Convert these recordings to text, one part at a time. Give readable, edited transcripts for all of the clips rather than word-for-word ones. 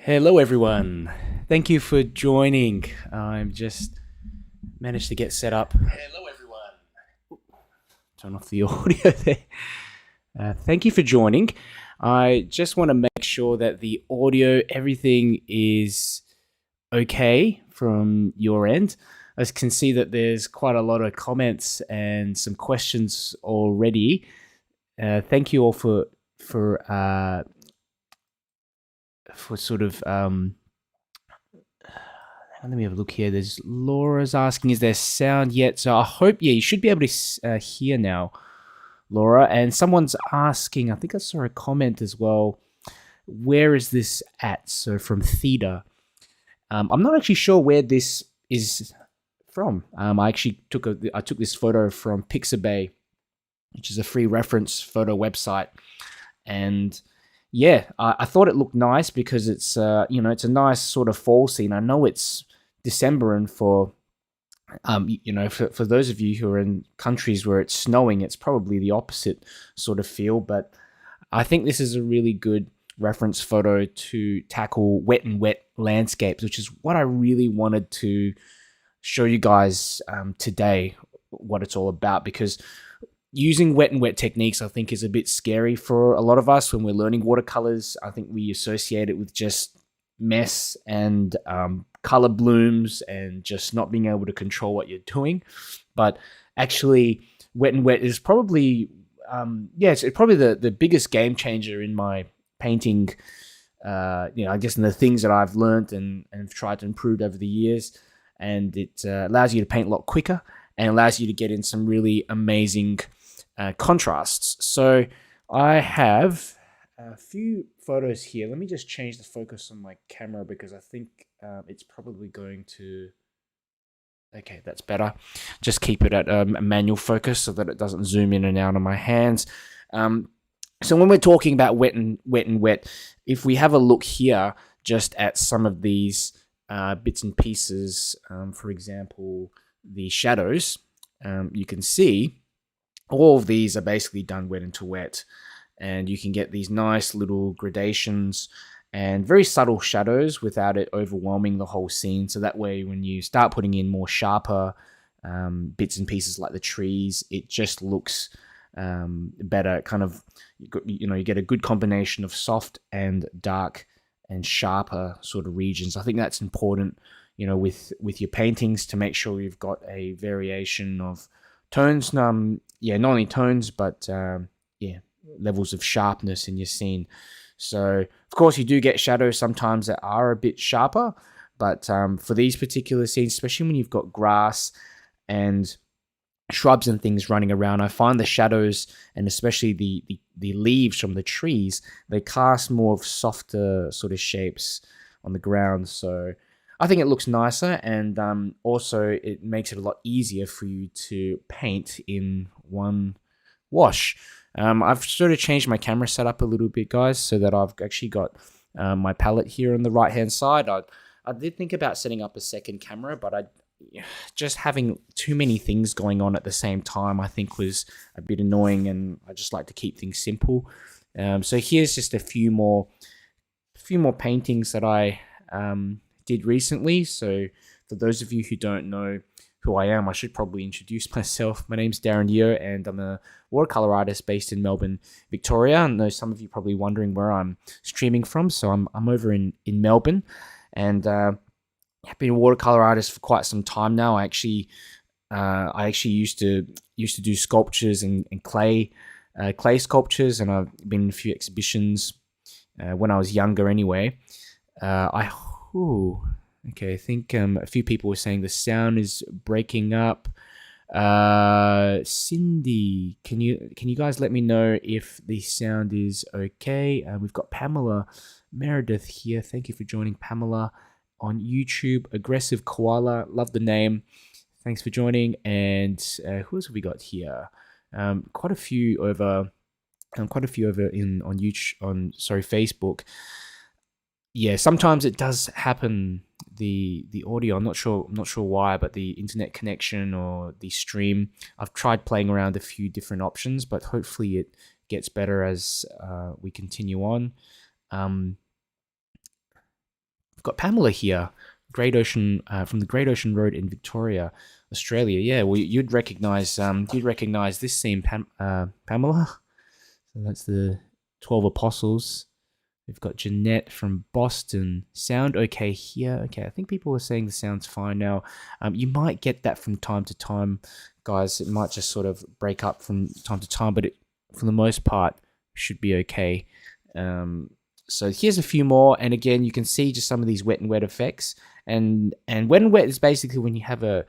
Hello, everyone. Thank you for joining. I'm just managed to get set up. Hello, everyone. Turn off the audio there. Thank you for joining. I just want to make sure that the audio, everything is okay from your end. I can see that there's quite a lot of comments and some questions already. Thank you all for sort of let me have a look here. There's Laura's asking, is there sound yet? So I hope, yeah, you should be able to hear now, Laura. And someone's asking, I think I saw a comment as well, where is this at? So from Theta. I'm not actually sure where this is from. I actually took this photo from Pixabay, which is a free reference photo website. And yeah, I thought it looked nice because it's it's a nice sort of fall scene. I know it's December, and for for those of you who are in countries where it's snowing, it's probably the opposite sort of feel. But I think this is a really good reference photo to tackle wet and wet landscapes, which is what I really wanted to show you guys today, what it's all about, because using wet and wet techniques, I think, is a bit scary for a lot of us when we're learning watercolors. I think we associate it with just mess and color blooms and just not being able to control what you're doing. But actually, wet and wet is probably, it's probably the biggest game changer in my painting. I guess in the things that I've learned and tried to improve over the years. And it allows you to paint a lot quicker and allows you to get in some really amazing contrasts. So I have a few photos here. Let me just change the focus on my camera because I think it's probably going to... Okay, that's better. Just keep it at a manual focus so that it doesn't zoom in and out on my hands. So when we're talking about wet and wet, if we have a look here just at some of these bits and pieces, for example, the shadows, you can see all of these are basically done wet into wet, and you can get these nice little gradations and very subtle shadows without it overwhelming the whole scene. So that way, when you start putting in more sharper bits and pieces like the trees, it just looks better. Kind of, you get a good combination of soft and dark and sharper sort of regions. I think that's important, with your paintings, to make sure you've got a variation of tones. Not only tones, but levels of sharpness in your scene. So, of course, you do get shadows sometimes that are a bit sharper, but for these particular scenes, especially when you've got grass and shrubs and things running around, I find the shadows, and especially the leaves from the trees, they cast more of softer sort of shapes on the ground. So I think it looks nicer, and also it makes it a lot easier for you to paint in one wash. I've sort of changed my camera setup a little bit, guys, so that I've actually got my palette here on the right hand side. I did think about setting up a second camera, but just having too many things going on at the same time, I think, was a bit annoying, and I just like to keep things simple. So here's just a few more paintings that I did recently. So for those of you who don't know who I am, I should probably introduce myself. My name's Darren Yeo, and I'm a watercolor artist based in Melbourne, Victoria. I know some of you probably wondering where I'm streaming from, so I'm over in Melbourne, and I've been a watercolor artist for quite some time now. I actually used to do sculptures and clay sculptures, and I've been in a few exhibitions when I was younger. Anyway, okay. I think a few people were saying the sound is breaking up. Cindy, can you guys let me know if the sound is okay? We've got Pamela Meredith here. Thank you for joining, Pamela, on YouTube. Aggressive Koala, love the name. Thanks for joining. And who else have we got here? Quite a few over on YouTube, Facebook. Yeah, sometimes it does happen. The audio, I'm not sure why, but the internet connection or the stream. I've tried playing around a few different options, but hopefully it gets better as we continue on. we've got Pamela here, Great Ocean from the Great Ocean Road in Victoria, Australia. Yeah, well, you'd recognize this scene, Pamela. So that's the 12 Apostles. We've got Jeanette from Boston. Sound okay here? Okay, I think people are saying the sound's fine now. You might get that from time to time, guys. It might just sort of break up from time to time, but for the most part, should be okay. So here's a few more, and again, you can see just some of these wet and wet effects. And wet and wet is basically when you have an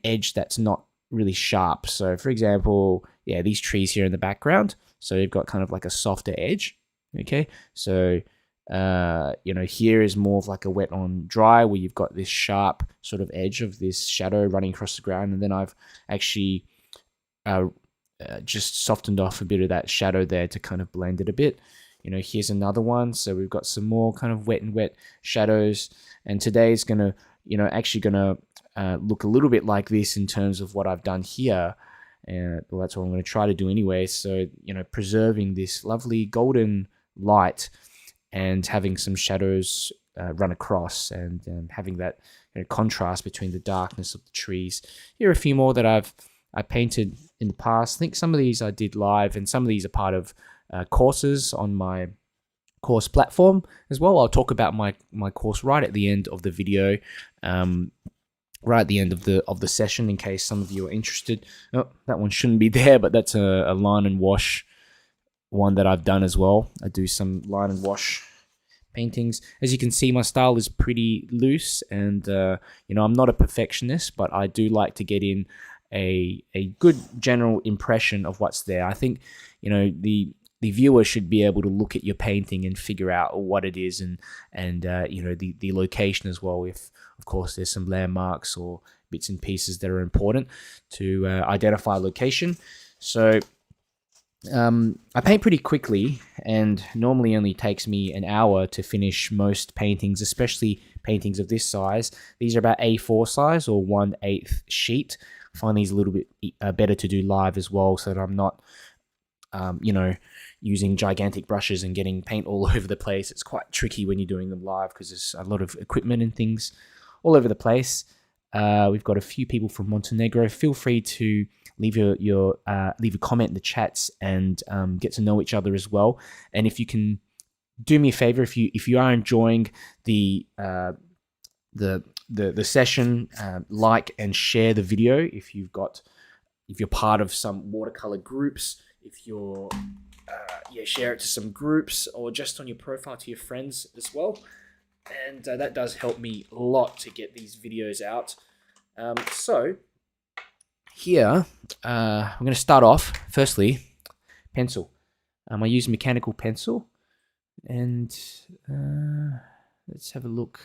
edge that's not really sharp. So for example, yeah, these trees here in the background. So you've got kind of like a softer edge. Okay, so here is more of like a wet on dry, where you've got this sharp sort of edge of this shadow running across the ground, and then I've actually just softened off a bit of that shadow there to kind of blend it a bit. Here's another one. So we've got some more kind of wet and wet shadows, and today's gonna look a little bit like this in terms of what I've done here. Well, that's what I'm going to try to do anyway. So, preserving this lovely golden light and having some shadows run across, and having that contrast between the darkness of the trees. Here are a few more that I painted in the past. I think some of these I did live, and some of these are part of courses on my course platform as well. I'll talk about my course right at the end of the video. Right at the end of the session, in case some of you are interested. Oh, that one shouldn't be there, but that's a line and wash one that I've done as well. I do some line and wash paintings. As you can see, my style is pretty loose, and I'm not a perfectionist, but I do like to get in a good general impression of what's there. I think the viewer should be able to look at your painting and figure out what it is, and the location as well. If of course there's some landmarks or bits and pieces that are important to identify location. So I paint pretty quickly, and normally only takes me an hour to finish most paintings, especially paintings of this size. These are about A4 size or 1/8 sheet. I find these a little bit better to do live as well, so that I'm not using gigantic brushes and getting paint all over the place. It's quite tricky when you're doing them live because there's a lot of equipment and things all over the place. We've got a few people from Montenegro. Feel free to leave leave a comment in the chats and get to know each other as well. And if you can do me a favor, if you are enjoying the session, like and share the video. If you're part of some watercolor groups, if you're share it to some groups, or just on your profile to your friends as well. And that does help me a lot to get these videos out. So here, I'm going to start off, firstly, pencil. I use mechanical pencil, and let's have a look.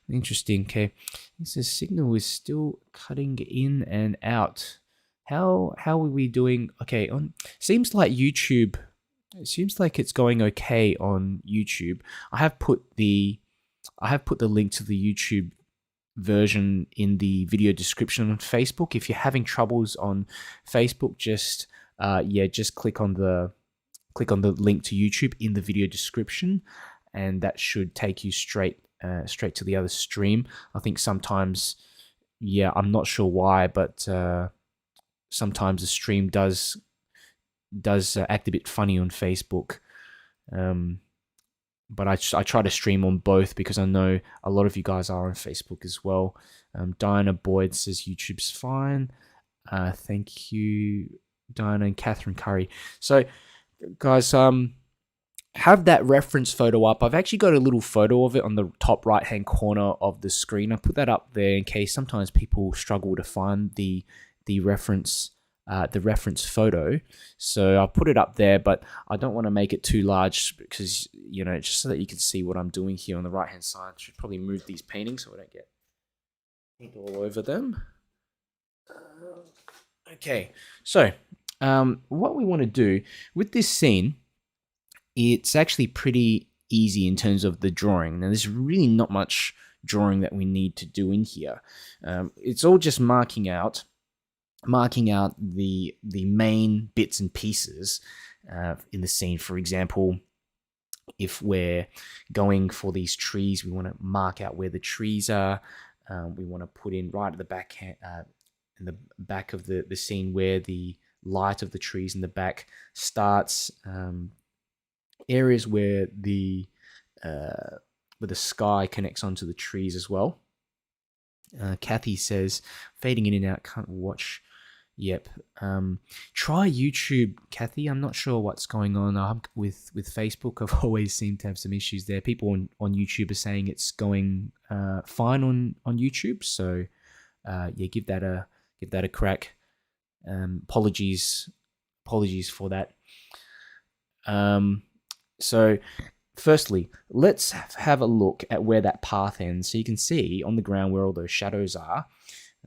Interesting. Okay, this signal is still cutting in and out. How are we doing? Okay, seems like YouTube. It seems like it's going okay on YouTube. I have put the link to the YouTube version in the video description on Facebook. If you're having troubles on Facebook, just click on the link to YouTube in the video description, and that should take you straight to the other stream. I think sometimes, I'm not sure why, but sometimes the stream does act a bit funny on Facebook. But I try to stream on both because I know a lot of you guys are on Facebook as well. Diana Boyd says YouTube's fine. Thank you, Diana and Catherine Curry. So, guys, have that reference photo up. I've actually got a little photo of it on the top right-hand corner of the screen. I put that up there in case sometimes people struggle to find the reference photo. So I'll put it up there, but I don't want to make it too large because, just so that you can see what I'm doing here on the right-hand side. I should probably move these paintings so I don't get paint all over them. Okay, so what we want to do with this scene, it's actually pretty easy in terms of the drawing. Now, there's really not much drawing that we need to do in here. It's all just marking out the main bits and pieces in the scene. For example, if we're going for these trees, we want to mark out where the trees are. We want to put in right at the back, in the back of the scene where the light of the trees in the back starts. Areas where the sky connects onto the trees as well. Kathy says, fading in and out, can't watch. Yep. Try YouTube, Kathy. I'm not sure what's going on with Facebook. I've always seemed to have some issues there. People on YouTube are saying it's going fine on YouTube. So yeah, give that a crack. Apologies for that. So firstly, let's have a look at where that path ends. So you can see on the ground where all those shadows are.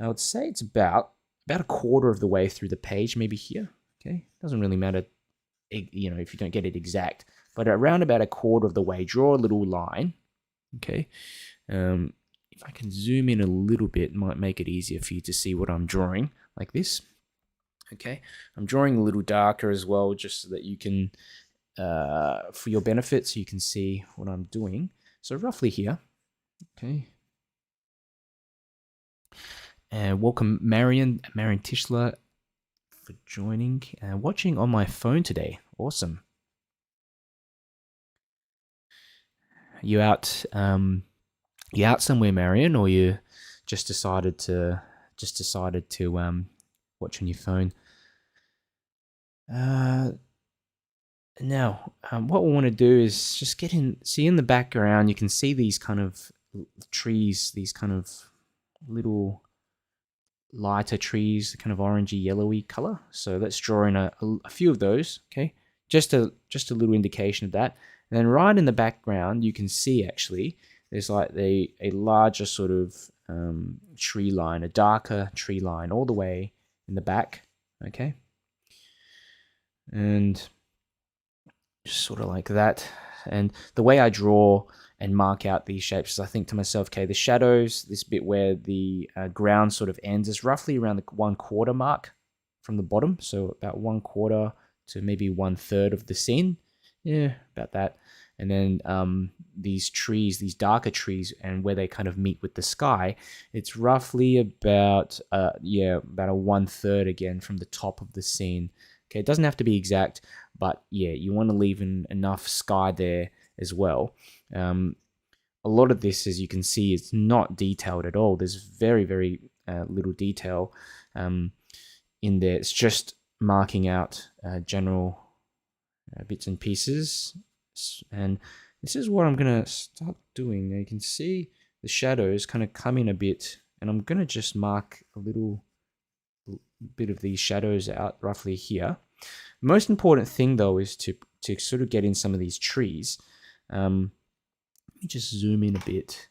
I would say it's about a quarter of the way through the page, maybe here. Okay, doesn't really matter, you know, if you don't get it exact, but around about a quarter of the way, draw a little line. Okay, if I can zoom in a little bit, it might make it easier for you to see what I'm drawing, like this. Okay, I'm drawing a little darker as well, just so that you can, for your benefit, so you can see what I'm doing. So roughly here. Okay. And welcome Marion Tischler for joining and watching on my phone today. Awesome. You out somewhere, Marion, or you just decided to watch on your phone? Now, what we want to do is just see in the background, you can see these kind of trees, these kind of little lighter trees, kind of orangey yellowy color. So let's draw in a few of those. Okay, just a little indication of that. And then right in the background, you can see actually there's like a larger sort of tree line, a darker tree line all the way in the back. Okay, and just sort of like that. And the way I draw and mark out these shapes is I think to myself, okay, the shadows, this bit where the ground sort of ends is roughly around the 1/4 mark from the bottom. So about 1/4 to maybe 1/3 of the scene. Yeah, about that. And then these trees, these darker trees, and where they kind of meet with the sky, it's roughly about about a 1/3 again from the top of the scene. Okay, it doesn't have to be exact, but yeah, you want to leave enough sky there as well. A lot of this, as you can see, is not detailed at all. There's very, very little detail in there. It's just marking out general bits and pieces. And this is what I'm going to start doing. Now you can see the shadows kind of come in a bit, and I'm going to just mark a little bit of these shadows out roughly here. Most important thing though is to sort of get in some of these trees. Let me just zoom in a bit.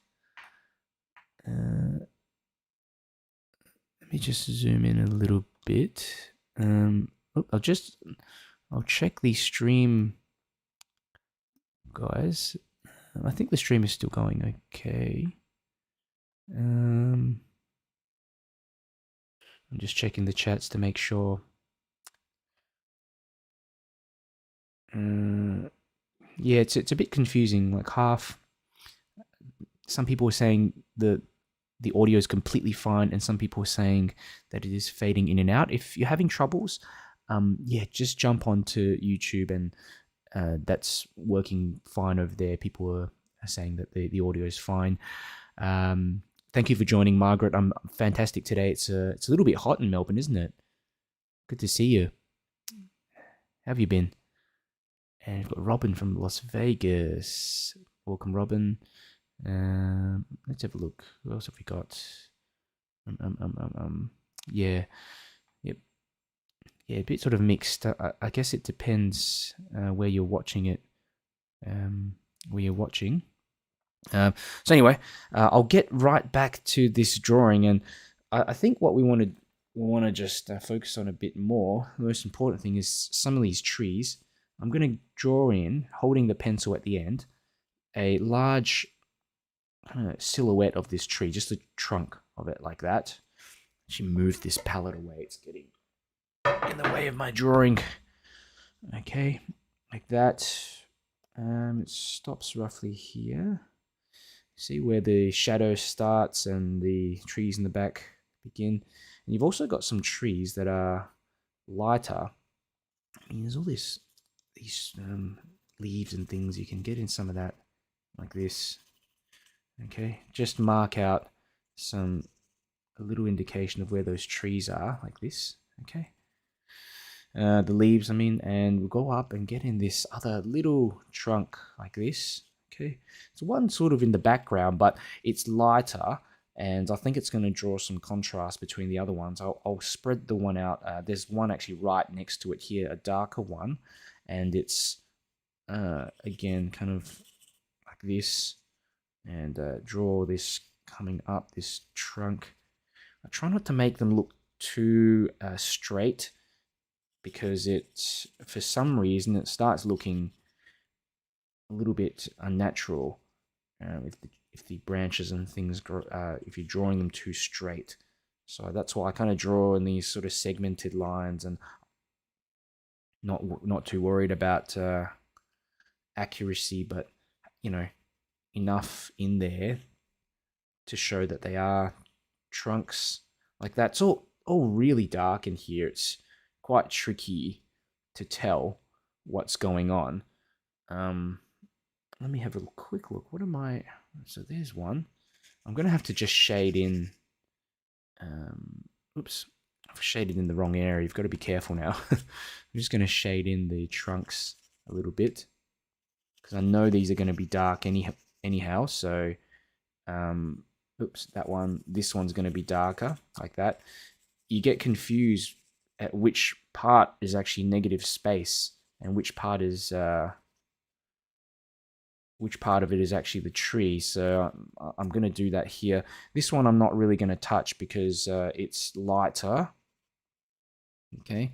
Let me just zoom in a little bit. I'll check the stream, guys. I think the stream is still going okay. I'm just checking the chats to make sure. Yeah, it's a bit confusing. Like some people are saying the audio is completely fine, and some people are saying that it is fading in and out. If you're having troubles, yeah, just jump onto YouTube, and that's working fine over there. People are saying that the audio is fine. Thank you for joining, Margaret. I'm fantastic today. It's a little bit hot in Melbourne, isn't it? Good to see you. How have you been? And we've got Robin from Las Vegas. Welcome, Robin. Let's have a look. Who else have we got? Yeah. Yep. Yeah, a bit sort of mixed. I guess it depends where you're watching it. Where you're watching. So anyway, I'll get right back to this drawing, and I think what we want to just focus on a bit more. The most important thing is some of these trees. I'm going to draw in, holding the pencil at the end, a large silhouette of this tree, just the trunk of it like that. Actually move this palette away. It's getting in the way of my drawing. Okay, like that. It stops roughly here. See where the shadow starts and the trees in the back begin. And you've also got some trees that are lighter. I mean, there's all these leaves and things. You can get in some of that like this. Okay, just mark out a little indication of where those trees are like this. Okay, the leaves, I mean, and we'll go up and get in this other little trunk like this. Okay, it's one sort of in the background, but it's lighter, and I think it's going to draw some contrast between the other ones. I'll spread the one out. There's one actually right next to it here, a darker one, and it's again kind of like this, and draw this coming up this trunk. I try not to make them look too straight, because it, for some reason, it starts looking a little bit unnatural if the branches and things grow, if you're drawing them too straight. So that's why I kind of draw in these sort of segmented lines, and not too worried about accuracy, but enough in there to show that they are trunks like that. It's all really dark in here. It's quite tricky to tell what's going on. Let me have a quick look. What am I? So there's one. I'm going to have to just shade in. Oops, I've shaded in the wrong area. You've got to be careful now. I'm just going to shade in the trunks a little bit, because I know these are going to be dark anyhow. So, oops, this one's going to be darker like that. You get confused at which part is actually negative space and which part of it is actually the tree. So I'm going to do that here. This one I'm not really going to touch because it's lighter. Okay,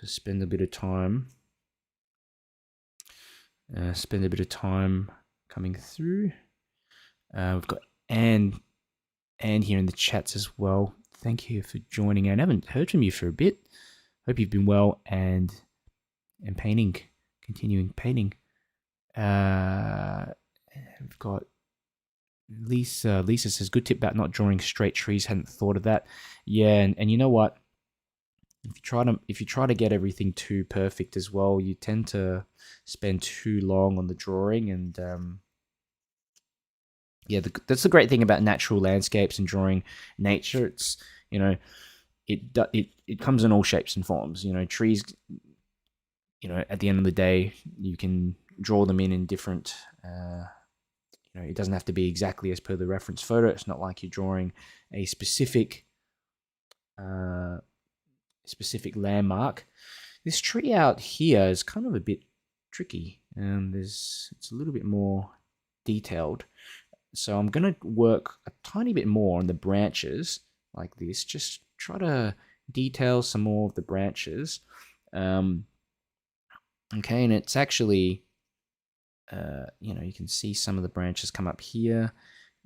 so spend a bit of time. Coming through. We've got Anne here in the chats as well. Thank you for joining. I haven't heard from you for a bit. Hope you've been well and continuing painting. We've got Lisa. Lisa says, good tip about not drawing straight trees. Hadn't thought of that. Yeah, and you know what? If you try to get everything too perfect as well, you tend to spend too long on the drawing. And yeah, that's the great thing about natural landscapes and drawing nature. It's it comes in all shapes and forms. Trees. At the end of the day, you can draw them in different. It doesn't have to be exactly as per the reference photo. It's not like you're drawing a specific landmark. This tree out here is kind of a bit tricky, and it's a little bit more detailed. So I'm going to work a tiny bit more on the branches like this. Just try to detail some more of the branches. Okay, and it's actually, you can see some of the branches come up here.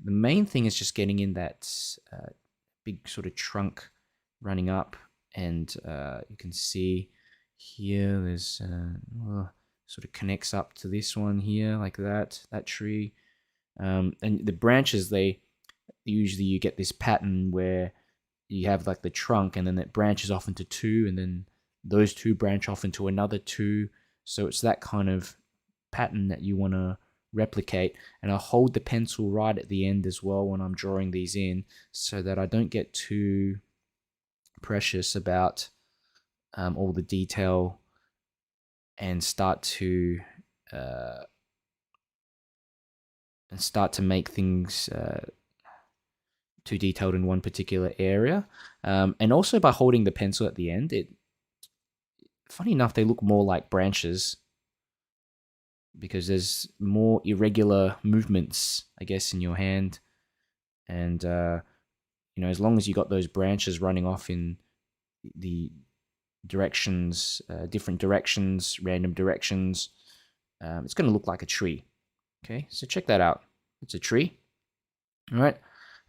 The main thing is just getting in that big sort of trunk running up, and you can see here there's sort of connects up to this one here like that tree. And the branches, usually you get this pattern where you have like the trunk, and then it branches off into two, and then those two branch off into another two. So it's that kind of pattern that you want to replicate. And I'll hold the pencil right at the end as well when I'm drawing these in, so that I don't get too precious about all the detail and start to make things too detailed in one particular area. And also by holding the pencil at the end, funny enough, they look more like branches, because there's more irregular movements, I guess, in your hand. And as long as you got those branches running off in the directions, different directions, random directions, it's going to look like a tree. Okay, so check that out. It's a tree. All right,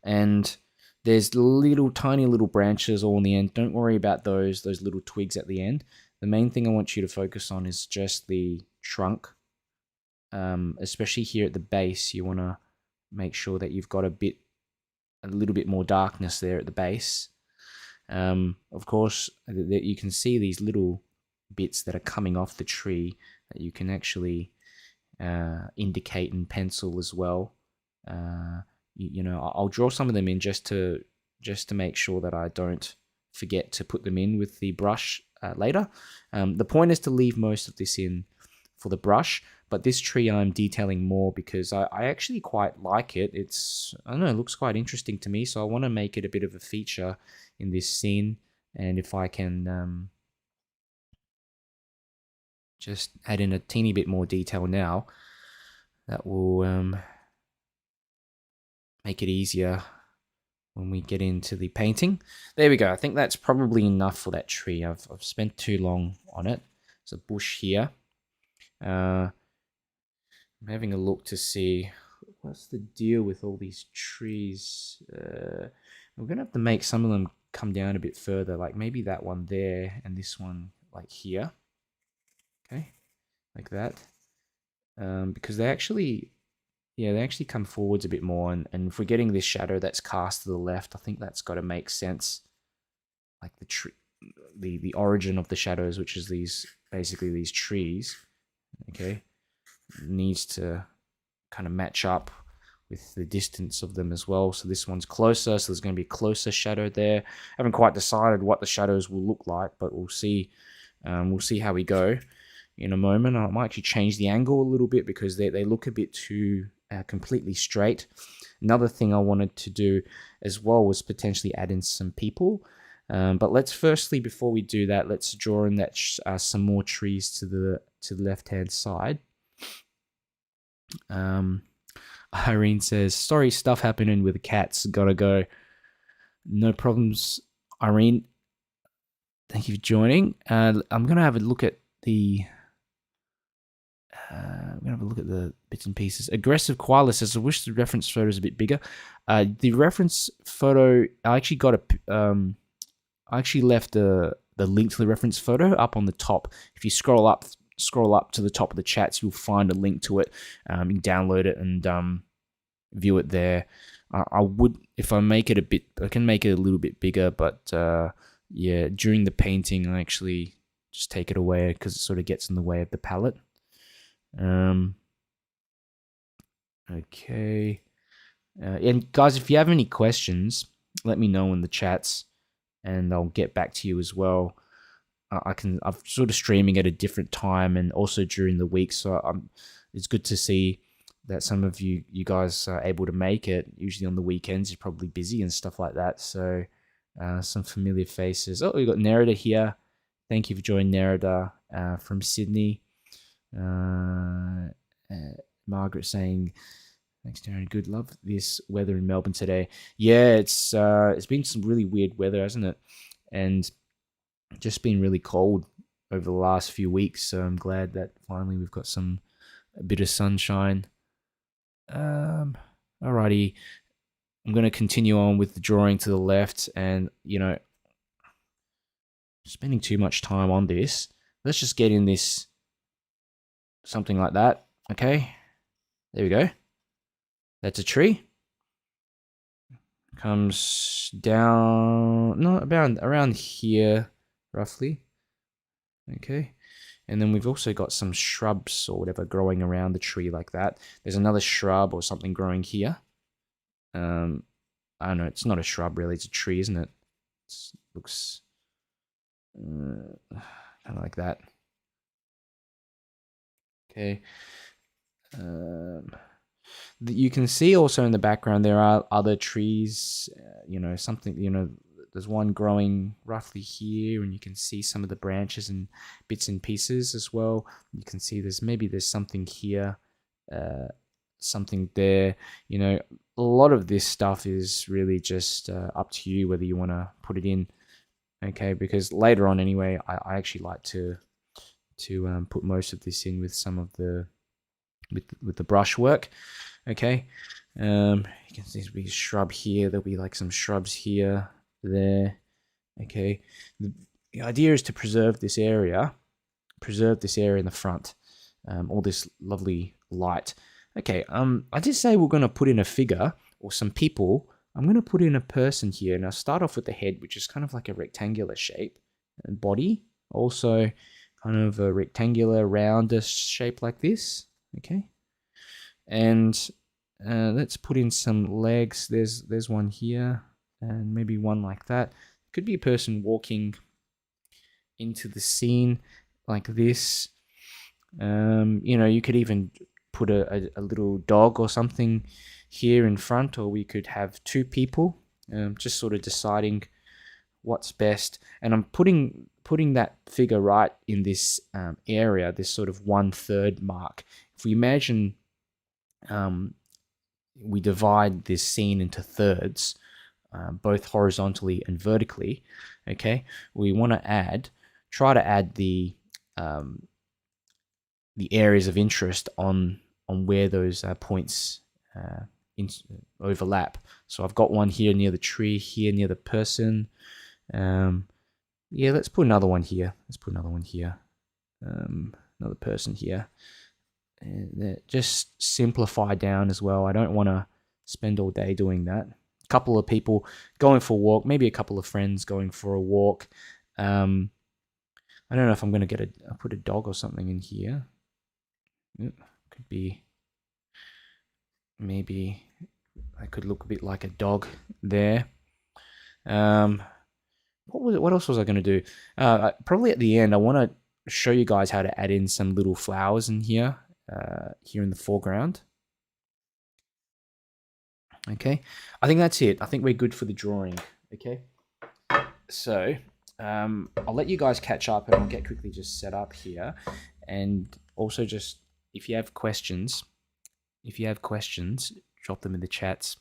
and there's tiny little branches all in the end. Don't worry about those little twigs at the end. The main thing I want you to focus on is just the trunk especially here at the base. You want to make sure that you've got a little bit more darkness there at the base. Of course, that you can see these little bits that are coming off the tree that you can actually indicate in pencil as well. I'll draw some of them in just to make sure that I don't forget to put them in with the brush later. The point is to leave most of this in for the brush, but this tree I'm detailing more because I actually quite like it. I don't know, it looks quite interesting to me, so I want to make it a bit of a feature in this scene. And if I can just add in a teeny bit more detail now, that will make it easier when we get into the painting. There we go. I think that's probably enough for that tree. I've spent too long on it. There's a bush here. I'm having a look to see what's the deal with all these trees. We're gonna have to make some of them come down a bit further, like maybe that one there and this one like here. Okay, like that. Because they actually come forwards a bit more, and if we're getting this shadow that's cast to the left, I think that's got to make sense. Like the tree, the origin of the shadows, which is basically these trees, okay, needs to kind of match up with the distance of them as well. So this one's closer, so there's going to be a closer shadow there. I haven't quite decided what the shadows will look like, but we'll see. We'll see how we go in a moment. I might actually change the angle a little bit because they look a bit too completely straight. Another thing I wanted to do as well was potentially add in some people. But let's firstly, before we do that, let's draw in that some more trees to the left-hand side. Irene says, sorry, stuff happening with the cats. Gotta go. No problems, Irene. Thank you for joining. I'm going to have a look at the... I'm going to have a look at the bits and pieces. Aggressive Koala says, I wish the reference photo is a bit bigger. The reference photo, I actually got I actually left the link to the reference photo up on the top. If you scroll up to the top of the chats, you'll find a link to it. You can download it and view it there. I would, if I make it I can make it a little bit bigger, but yeah, during the painting, I actually just take it away because it sort of gets in the way of the palette. Okay. And guys, if you have any questions, let me know in the chats, and I'll get back to you as well. I'm sort of streaming at a different time and also during the week, so it's good to see that some of you guys are able to make it. Usually on the weekends, you're probably busy and stuff like that. So some familiar faces. Oh, we got Nerida here. Thank you for joining, Nerida from Sydney. Margaret saying, thanks, Darren. Good, love this weather in Melbourne today. Yeah, it's been some really weird weather, hasn't it? And just been really cold over the last few weeks. So I'm glad that finally we've got a bit of sunshine. Alrighty, I'm going to continue on with the drawing to the left, and spending too much time on this. Let's just get in this, something like that. Okay, there we go. That's a tree. Comes down, not around here, roughly. Okay. And then we've also got some shrubs or whatever growing around the tree like that. There's another shrub or something growing here. I don't know, it's not a shrub really, it's a tree, isn't it? It looks kind of like that. Okay. You can see also in the background there are other trees, there's one growing roughly here, and you can see some of the branches and bits and pieces as well. You can see there's something here, something there. A lot of this stuff is really just up to you whether you want to put it in, okay? Because later on anyway, I actually like to put most of this in with some of the with the brush work. Okay, you can see there's a shrub here. There'll be like some shrubs here, there. Okay, the idea is to preserve this area in the front. All this lovely light. Okay, I did say we're going to put in a figure or some people. I'm going to put in a person here, and I'll start off with the head, which is kind of like a rectangular shape, and body also kind of a rectangular rounder shape like this. Okay, and let's put in some legs. There's one here, and maybe one like that. Could be a person walking into the scene like this. You could even put a little dog or something here in front, or we could have two people, just sort of deciding what's best. And I'm putting that figure right in this area, this sort of 1/3 mark. If we imagine we divide this scene into thirds, both horizontally and vertically, okay, we want to try to add the areas of interest on where those points overlap. So I've got one here near the tree, here near the person. Yeah, let's put another one here. Another person here. And just simplify down as well. I don't want to spend all day doing that. A couple of people going for a walk, maybe a couple of friends going for a walk. I don't know if I'm going to put a dog or something in here. Could be, maybe I could look a bit like a dog there. What else was I going to do? Probably at the end, I want to show you guys how to add in some little flowers in here, here in the foreground. Okay, I think that's it. I think we're good for the drawing. Okay, so I'll let you guys catch up, and I'll get quickly just set up here, and also just if you have questions, drop them in the chats.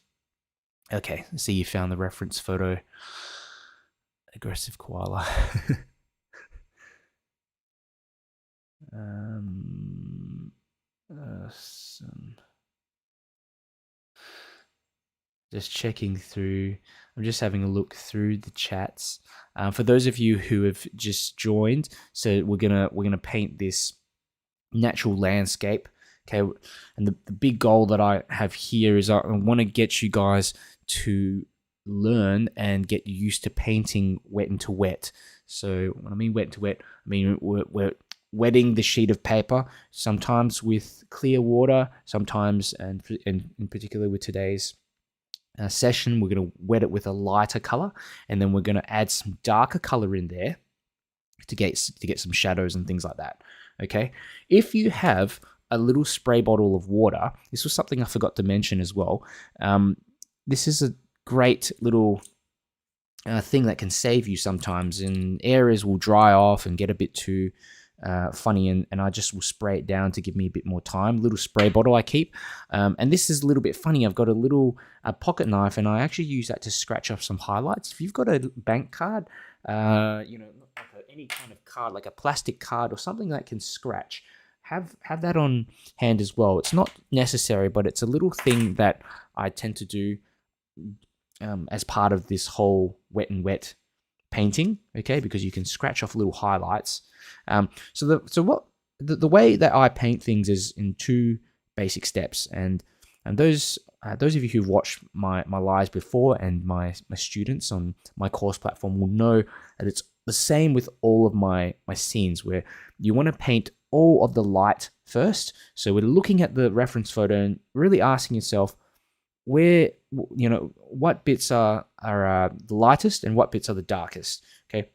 Okay, I see you found the reference photo. Aggressive koala. Just checking through. I'm just having a look through the chats. For those of you who have just joined, so we're gonna paint this natural landscape. Okay, and the big goal that I have here is I want to get you guys to learn and get used to painting wet into wet. So when I mean wet into wet, I mean we're wetting the sheet of paper, sometimes with clear water, sometimes, and in particular with today's session, we're going to wet it with a lighter color, and then we're going to add some darker color in there to get some shadows and things like that. Okay, if you have a little spray bottle of water, this was something I forgot to mention as well. This is a great little thing that can save you sometimes, and areas will dry off and get a bit too funny, and I just will spray it down to give me a bit more time. Little spray bottle I keep, and this is a little bit funny. I've got a little pocket knife, and I actually use that to scratch off some highlights. If you've got a bank card, any kind of card, like a plastic card or something that can scratch, have that on hand as well. It's not necessary, but it's a little thing that I tend to do as part of this whole wet and wet painting, okay, because you can scratch off little highlights. So the way that I paint things is in two basic steps, and those of you who've watched my lives before and my students on my course platform will know that it's the same with all of my scenes, where you want to paint all of the light first. So we're looking at the reference photo and really asking yourself where, what bits are the lightest and what bits are the darkest. Okay.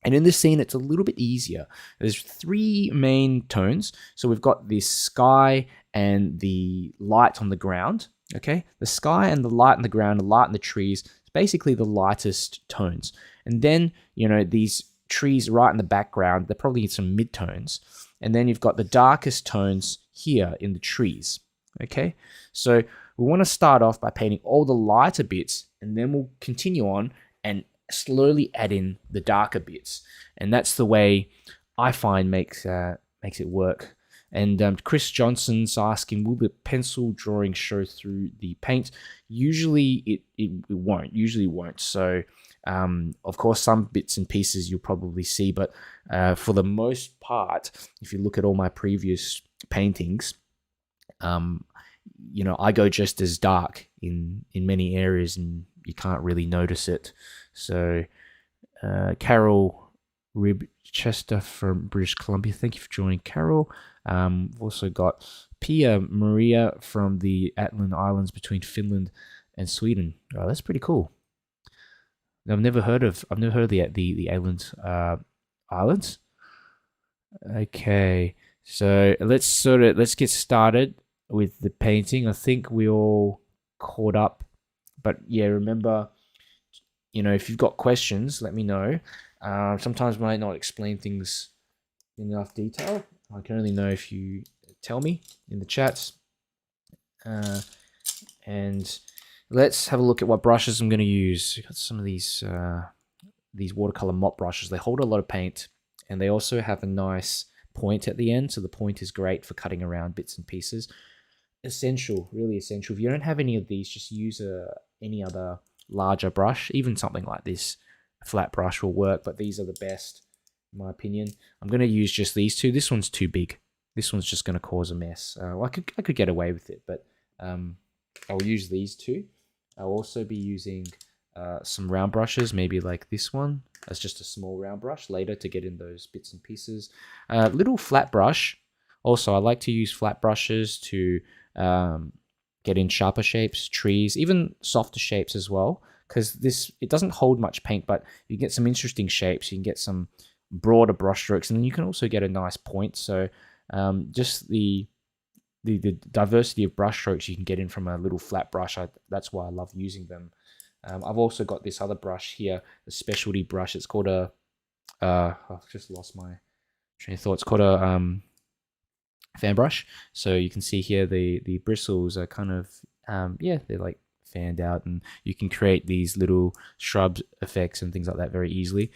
And in this scene, it's a little bit easier. There's three main tones. So we've got the sky and the light on the ground. Okay. The sky and the light on the ground, the light in the trees, it's basically the lightest tones. And then, these trees right in the background, they're probably some mid-tones. And then you've got the darkest tones here in the trees. Okay. So we want to start off by painting all the lighter bits, and then we'll continue on and slowly add in the darker bits. And that's the way I find makes it work. And Chris Johnson's asking, will the pencil drawing show through the paint? Usually it won't. Usually won't. So of course, some bits and pieces you'll probably see, but for the most part, if you look at all my previous paintings, You know, I go just as dark in many areas, and you can't really notice it. So, Carol Ribchester from British Columbia, thank you for joining, Carol. We've also got Pia Maria from the Atlant Islands between Finland and Sweden. Oh, that's pretty cool. I've never heard of the Atlant Islands. Okay, so let's get started with the painting. I think we all caught up, but yeah, remember, you know, if you've got questions, let me know. Sometimes I might not explain things in enough detail. I can only know if you tell me in the chats. And let's have a look at what brushes I'm going to use. I've got some of these watercolor mop brushes. They hold a lot of paint, and they also have a nice point at the end. So the point is great for cutting around bits and pieces. Essential, really essential. If you don't have any of these, just use any other larger brush. Even something like this flat brush will work, but these are the best in my opinion. I'm going to use just these two. This one's too big. This one's just going to cause a mess. I could get away with it, but I'll use these two. I'll also be using some round brushes, maybe like this one as just a small round brush later to get in those bits and pieces. Little flat brush. Also, I like to use flat brushes to get in sharper shapes, trees, even softer shapes as well, because it doesn't hold much paint, but you get some interesting shapes. You can get some broader brush strokes, and then you can also get a nice point. So just the diversity of brush strokes you can get in from a little flat brush. That's why I love using them. I've also got this other brush here, a specialty brush. It's called I've just lost my train of thought. It's called a fan brush. So you can see here the bristles are kind of they're like fanned out, and you can create these little shrub effects and things like that very easily.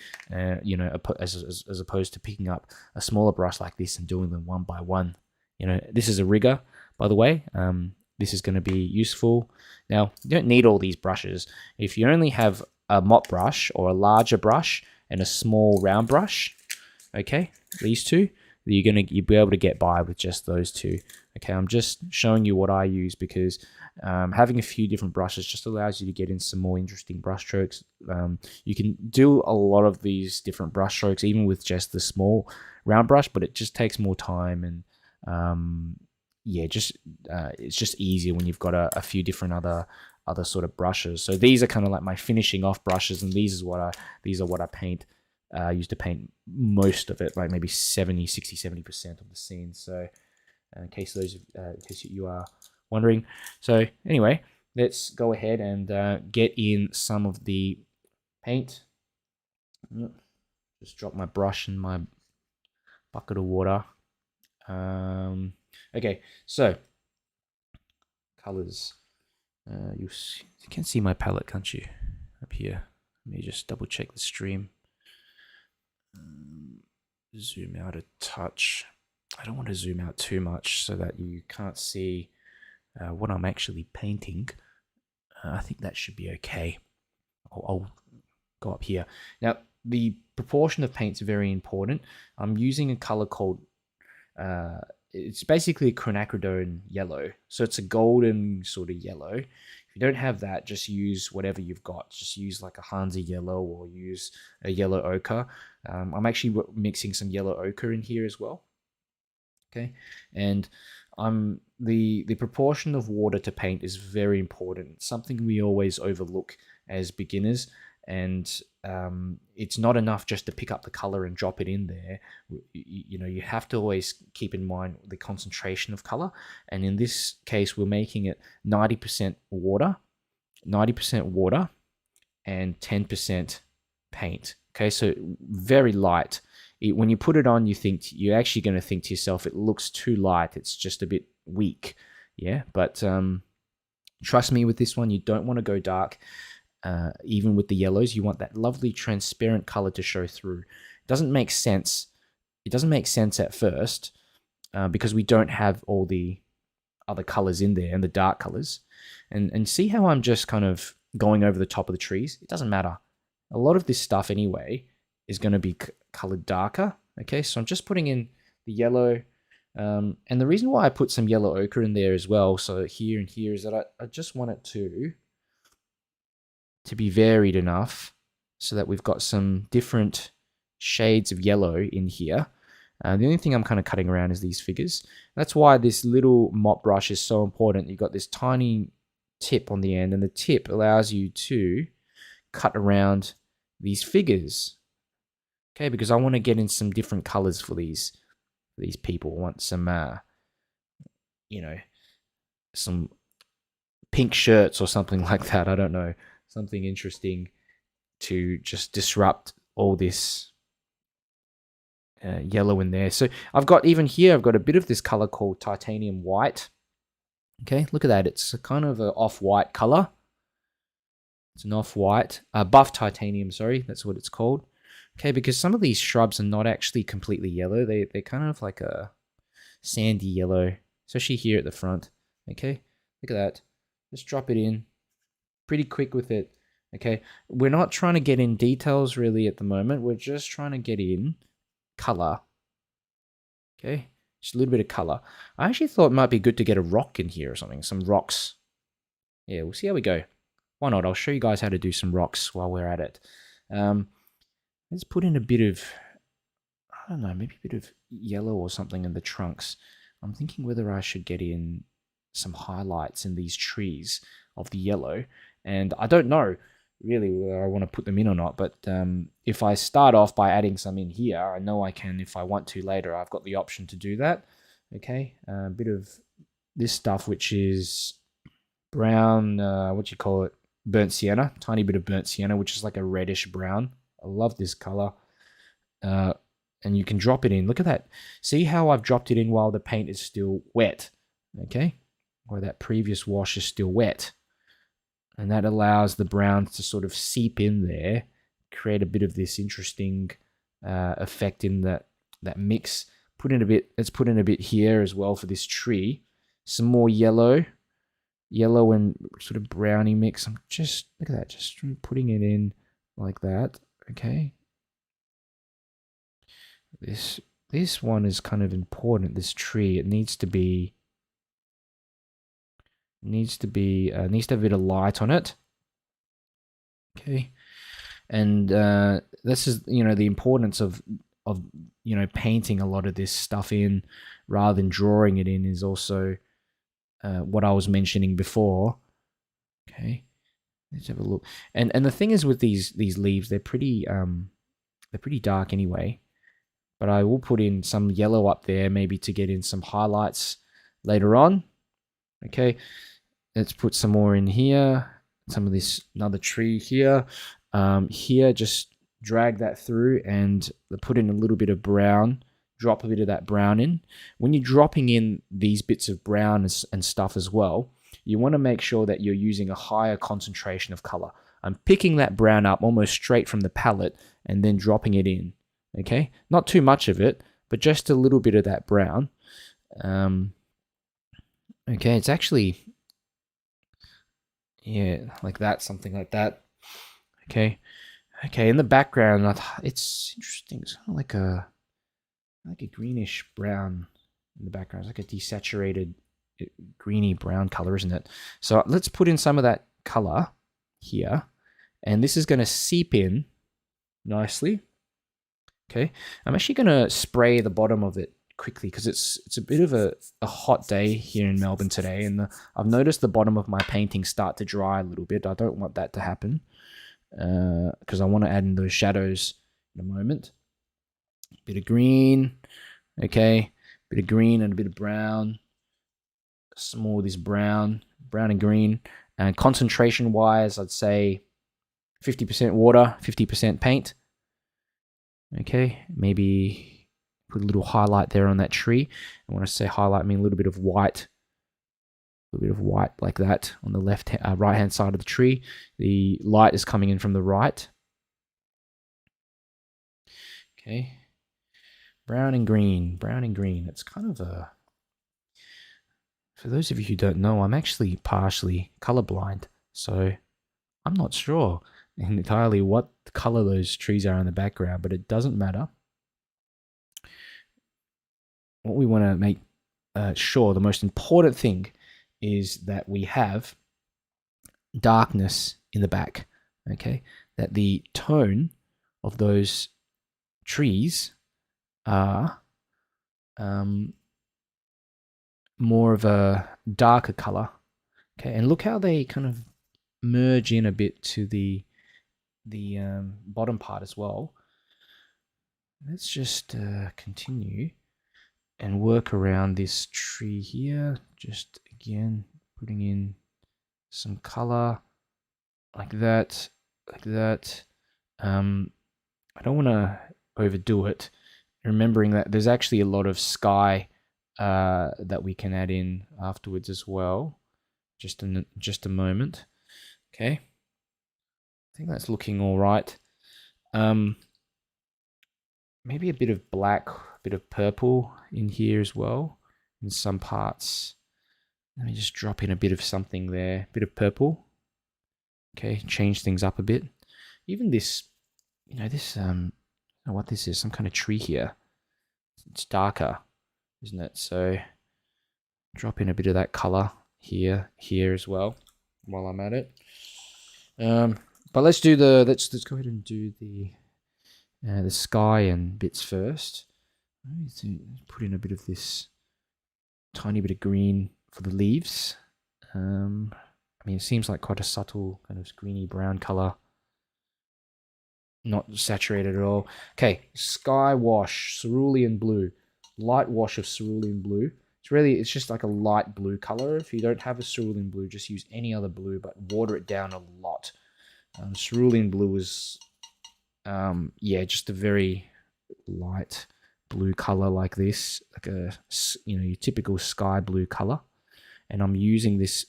You know, as opposed to picking up a smaller brush like this and doing them one by one. You know, this is a rigger, by the way. This is going to be useful. Now, you don't need all these brushes. If you only have a mop brush or a larger brush and a small round brush, okay, these two, you'll be able to get by with just those two. Okay, I'm just showing you what I use because having a few different brushes just allows you to get in some more interesting brush strokes. You can do a lot of these different brush strokes even with just the small round brush, but it just takes more time, and it's just easier when you've got a few different other sort of brushes. So these are kind of like my finishing off brushes, and these are what I paint. I used to paint most of it, like maybe 70% of the scene. So in case you are wondering. So anyway, let's go ahead and get in some of the paint. Just drop my brush in my bucket of water. Okay, so colors. You can see my palette, can't you? Up here. Let me just double check the stream. Zoom out a touch. I don't want to zoom out too much so that you can't see what I'm actually painting. I think that should be okay. I'll go up here. Now, the proportion of paint is very important. I'm using a color called it's basically a quinacridone yellow. So it's a golden sort of yellow. If you don't have that, just use whatever you've got. Just use like a Hansa yellow or use a yellow ochre. I'm actually mixing some yellow ochre in here as well. Okay, and the proportion of water to paint is very important. It's something we always overlook as beginners, and it's not enough just to pick up the color and drop it in there. You know, you have to always keep in mind the concentration of color, and in this case we're making it 90% water and 10% paint. Okay, so very light. When you put it on, you're actually going to think to yourself, it looks too light, it's just a bit weak. Yeah, but trust me with this one, you don't want to go dark. Even with the yellows, you want that lovely transparent color to show through. It doesn't make sense at first because we don't have all the other colors in there and the dark colors. And see how I'm just kind of going over the top of the trees? It doesn't matter. A lot of this stuff anyway is going to be colored darker. Okay, so I'm just putting in the yellow And the reason why I put some yellow ochre in there as well, so here and here, is that I just want it to be varied enough so that we've got some different shades of yellow in here. The only thing I'm kind of cutting around is these figures. That's why this little mop brush is so important. You've got this tiny tip on the end, and the tip allows you to cut around these figures. Okay, because I want to get in some different colors for these people. I want some, some pink shirts or something like that. I don't know, something interesting to just disrupt all this yellow in there. So I've got, even here, I've got a bit of this color called titanium white. Okay, look at that. It's a kind of an off-white color. It's an off-white, buff titanium, sorry, that's what it's called. Okay, because some of these shrubs are not actually completely yellow. They're kind of like a sandy yellow, especially here at the front. Okay, look at that. Just drop it in. Pretty quick with it. Okay, we're not trying to get in details really at the moment. We're just trying to get in color. Okay, just a little bit of color. I actually thought it might be good to get a rock in here or something, some rocks. Yeah, we'll see how we go. Why not? I'll show you guys how to do some rocks while we're at it. Let's put in a bit of, I don't know, maybe a bit of yellow or something in the trunks. I'm thinking whether I should get in some highlights in these trees of the yellow. And I don't know really whether I want to put them in or not, but if I start off by adding some in here, I know I can, if I want to later, I've got the option to do that. Okay, a bit of this stuff, which is brown, what do you call it? Burnt sienna, tiny bit of burnt sienna, which is like a reddish brown. I love this color. And you can drop it in. Look at that. See how I've dropped it in while the paint is still wet, okay? Or that previous wash is still wet. And that allows the browns to sort of seep in there, create a bit of this interesting effect in that mix. Let's put in a bit here as well for this tree. Some more yellow and sort of brownie mix. I'm just, look at that, just putting it in like that, okay? This one is kind of important, this tree. It needs to have a bit of light on it. Okay. And this is, the importance of painting a lot of this stuff in rather than drawing it in is also what I was mentioning before. Okay. Let's have a look. And the thing is with these leaves, they're pretty dark anyway. But I will put in some yellow up there, maybe to get in some highlights later on. Okay, let's put some more in here. Some of this, another tree here. Here, just drag that through and put in a little bit of brown. Drop a bit of that brown in. When you're dropping in these bits of brown and stuff as well, you want to make sure that you're using a higher concentration of color. I'm picking that brown up almost straight from the palette and then dropping it in. Okay, not too much of it, but just a little bit of that brown. Okay, it's actually, yeah, like that, something like that. Okay, in the background, it's interesting. It's kind of like a greenish brown in the background. It's like a desaturated greeny brown color, isn't it? So let's put in some of that color here, and this is going to seep in nicely. Okay, I'm actually going to spray the bottom of it quickly because it's a bit of a hot day here in Melbourne today, and I've noticed the bottom of my painting start to dry a little bit. I don't want that to happen because I want to add in those shadows in a moment. Bit of green, okay, bit of green and a bit of brown. Some more of this brown and green. And concentration wise, I'd say 50% water, 50% paint. Okay, maybe put a little highlight there on that tree. And when I say highlight, I mean a little bit of white like that on the right hand side of the tree. The light is coming in from the right. Okay, brown and green. It's kind of a, for those of you who don't know, I'm actually partially colorblind, so I'm not sure entirely what color those trees are in the background, but it doesn't matter. what we want to make sure, the most important thing is that we have darkness in the back, okay? That the tone of those trees are more of a darker color, okay? And look how they kind of merge in a bit to the bottom part as well. Let's just continue and work around this tree here. Just again, putting in some color like that, like that. I don't want to overdo it. Remembering that there's actually a lot of sky that we can add in afterwards as well. Just a moment. Okay. I think that's looking all right. Maybe a bit of black, a bit of purple in here as well in some parts. Let me just drop in a bit of something there, a bit of purple. Okay, change things up a bit. Even this, this, I don't know what this is, some kind of tree here. It's darker, isn't it? So drop in a bit of that color here as well while I'm at it. But let's do let's go ahead and do the sky and bits first. Put in a bit of this tiny bit of green for the leaves. I mean, it seems like quite a subtle kind of greeny brown color. Not saturated at all. Okay, sky wash, cerulean blue. Light wash of cerulean blue. It's just like a light blue color. If you don't have a cerulean blue, just use any other blue, but water it down a lot. Cerulean blue is, just a very light blue color like this, like your typical sky blue color. And I'm using this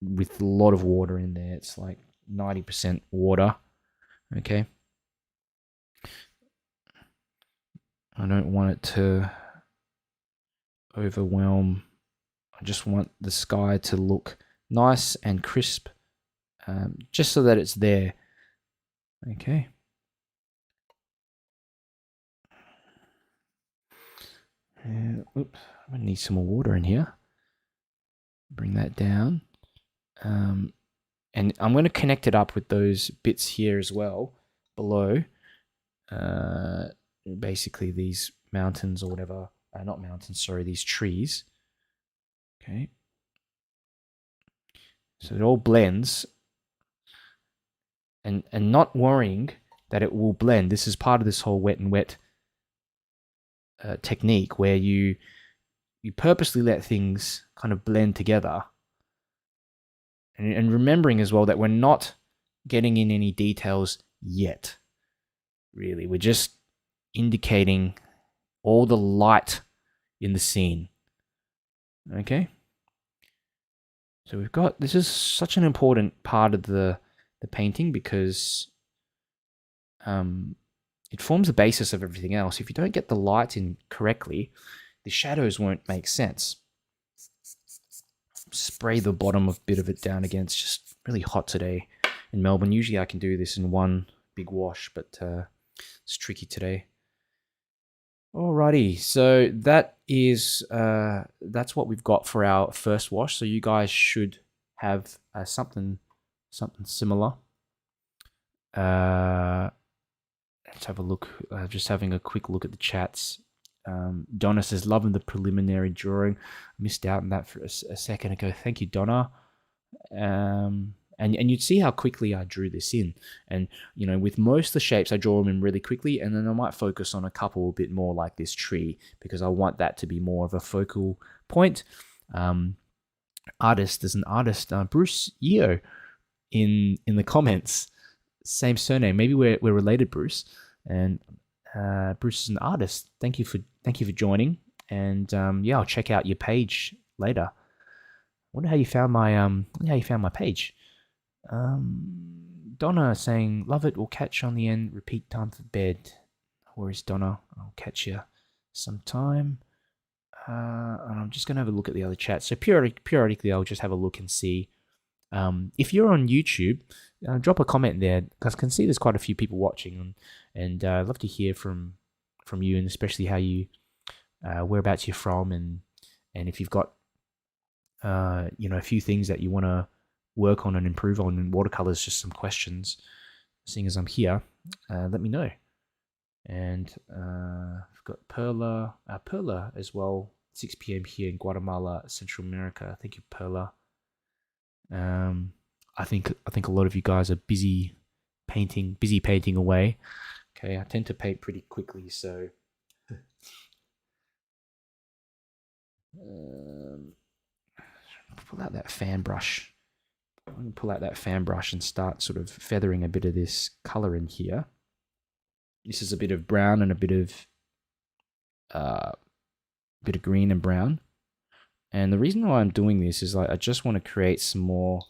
with a lot of water in there. It's like 90% water. Okay. I don't want it to overwhelm. I just want the sky to look nice and crisp, just so that it's there. Okay. Oops, I'm gonna need some more water in here. Bring that down. And I'm going to connect it up with those bits here as well, below. Basically these mountains or whatever. Not mountains, sorry, these trees. Okay. So it all blends. And not worrying that it will blend. This is part of this whole wet and wet technique where you purposely let things kind of blend together. And remembering as well that we're not getting in any details yet, really. We're just indicating all the light in the scene. Okay? So we've got, this is such an important part of the painting because it forms the basis of everything else. If you don't get the light in correctly, the shadows won't make sense. Spray the bottom of a bit of it down again. It's just really hot today in Melbourne. Usually I can do this in one big wash, but it's tricky today. Alrighty, so that is that's what we've got for our first wash. So you guys should have something similar. Let's have a look. Just having a quick look at the chats. Donna says, loving the preliminary drawing. Missed out on that for a second ago. Thank you, Donna. And you'd see how quickly I drew this in. And, with most of the shapes, I draw them in really quickly, and then I might focus on a couple a bit more like this tree, because I want that to be more of a focal point. There's an artist, Bruce Yeo, in the comments. Same surname. Maybe we're related, Bruce. And Bruce is an artist. Thank you for joining. And I'll check out your page later. I wonder how you found my page. Donna saying, love it, we'll catch on the end, repeat time for bed. Where is Donna? I'll catch you sometime. And I'm just going to have a look at the other chat. So periodically, I'll just have a look and see. If you're on YouTube, drop a comment there, because I can see there's quite a few people watching, and I'd love to hear from from you, and especially how you whereabouts you're from, and if you've got a few things that you want to work on and improve on in watercolors, just some questions. Seeing as I'm here, let me know. And I've got Perla as well. 6 p.m. here in Guatemala, Central America. Thank you, Perla. I think a lot of you guys are busy painting away. Okay, I tend to paint pretty quickly, so pull out that fan brush. I'm going to pull out that fan brush and start sort of feathering a bit of this color in here. This is a bit of brown and a bit of green and brown. And the reason why I'm doing this is I just want to create some more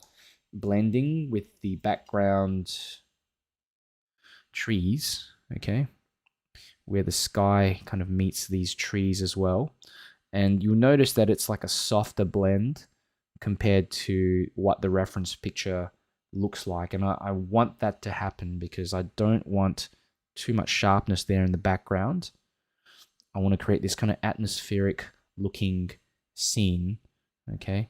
blending with the background trees, okay, where the sky kind of meets these trees as well. And you'll notice that it's like a softer blend compared to what the reference picture looks like. And I want that to happen because I don't want too much sharpness there in the background. I want to create this kind of atmospheric looking scene, okay?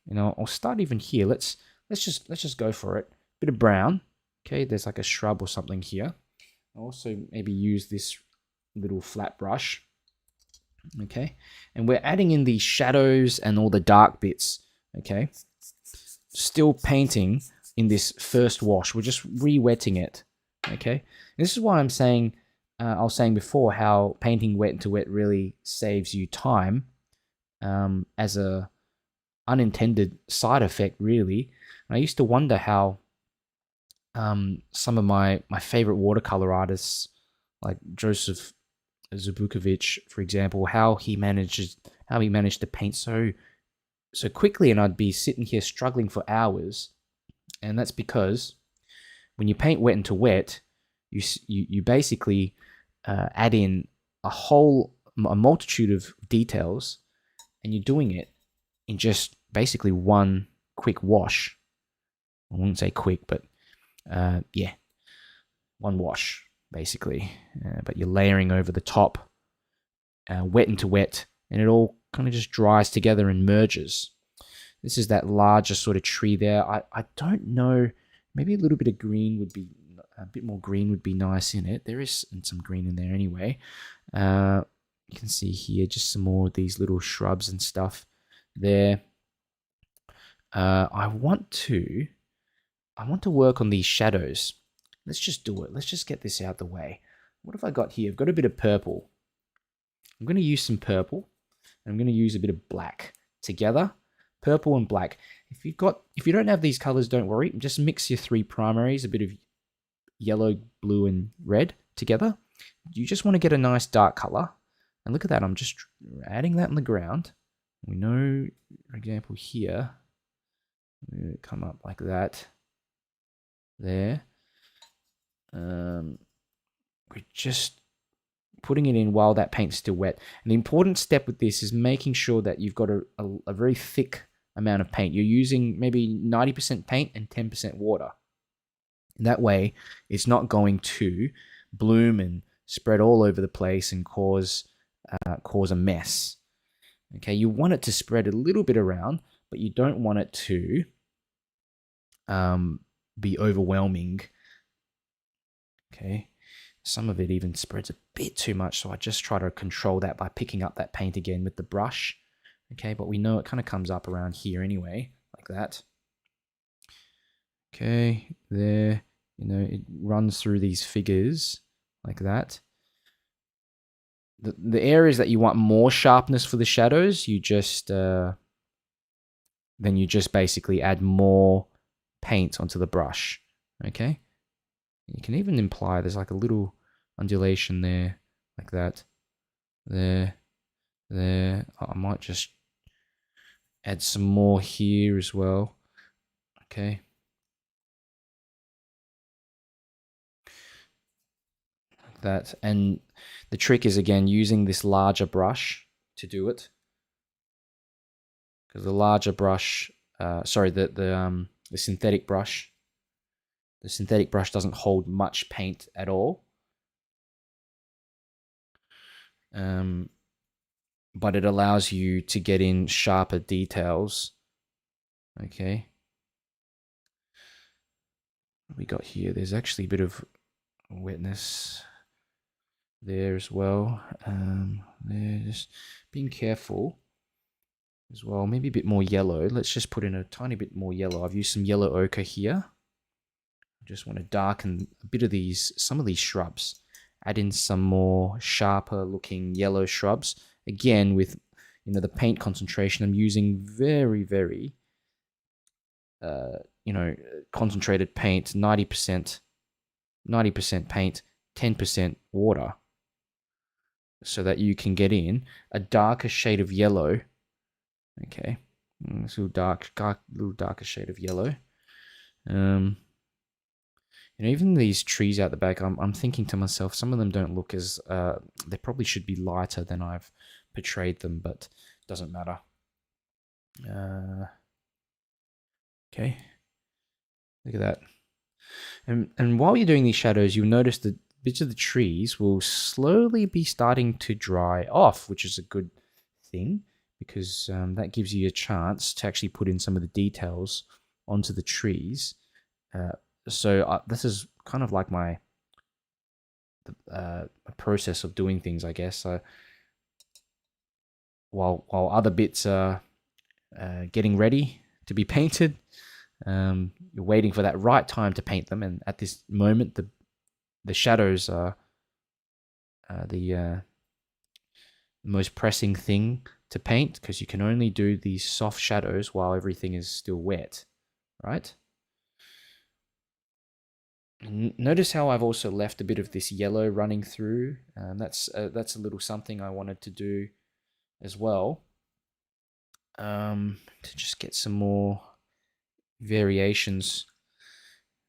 And I'll start even here. Let's just go for it. Bit of brown, okay? There's like a shrub or something here. I'll also maybe use this little flat brush, okay? And we're adding in the shadows and all the dark bits, okay? Still painting in this first wash. We're just re-wetting it, okay? And this is why I'm saying, I was saying before how painting wet to wet really saves you time as a unintended side effect, really. And I used to wonder how some of my favorite watercolor artists, like Joseph Zabukovic, for example, how he managed to paint so quickly, and I'd be sitting here struggling for hours. And that's because when you paint wet into wet, you basically add in a multitude of details, and you're doing it in just basically one quick wash. I wouldn't say quick, but yeah, one wash basically. But you're layering over the top, wet into wet, and it all kind of just dries together and merges. This is that larger sort of tree there. I don't know, maybe a little bit of green would be, a bit more green would be nice in it. There is some green in there anyway. You can see here just some more of these little shrubs and stuff there. I want to work on these shadows. Let's just do it. Let's just get this out the way. What have I got here? I've got a bit of purple. I'm going to use some purple. And I'm going to use a bit of black together. Purple and black. If you don't have these colors, don't worry. Just mix your three primaries, a bit of yellow, blue, and red together. You just want to get a nice dark color. And look at that. I'm just adding that in the ground. We know, for example, here, come up like that. There. We're just putting it in while that paint's still wet. And the important step with this is making sure that you've got a very thick amount of paint. You're using maybe 90% paint and 10% water. And that way, it's not going to bloom and spread all over the place and cause a mess. Okay, you want it to spread a little bit around, but you don't want it to be overwhelming. Okay, some of it even spreads a bit too much, so I just try to control that by picking up that paint again with the brush. Okay, but we know it kind of comes up around here anyway, like that. Okay, there, it runs through these figures like that. The areas that you want more sharpness for the shadows, you just basically add more paint onto the brush. Okay, you can even imply there's like a little undulation there, like that. There. I might just add some more here as well. Okay. Like that. And the trick is, again, using this larger brush to do it. Because the larger brush, the synthetic brush, doesn't hold much paint at all. but it allows you to get in sharper details. Okay. What we got here? There's actually a bit of wetness there as well. There, just being careful as well. Maybe a bit more yellow. Let's just put in a tiny bit more yellow. I've used some yellow ochre here. I just want to darken a bit of some of these shrubs. Add in some more sharper looking yellow shrubs. Again, with the paint concentration, I'm using very, very concentrated paint, 90% paint, 10% water, so that you can get in a darker shade of yellow. Okay, this little darker shade of yellow. Even these trees out the back, I'm thinking to myself, some of them don't look as they probably should be lighter than I've portrayed them, but doesn't matter. Okay, look at that. And while you're doing these shadows, you'll notice that bits of the trees will slowly be starting to dry off, which is a good thing, because that gives you a chance to actually put in some of the details onto the trees. So this is kind of like my process of doing things, I guess. While other bits are getting ready to be painted, you're waiting for that right time to paint them, and at this moment, the shadows are the most pressing thing to paint, because you can only do these soft shadows while everything is still wet, right? Notice how I've also left a bit of this yellow running through. That's a little something I wanted to do as well, to just get some more variations.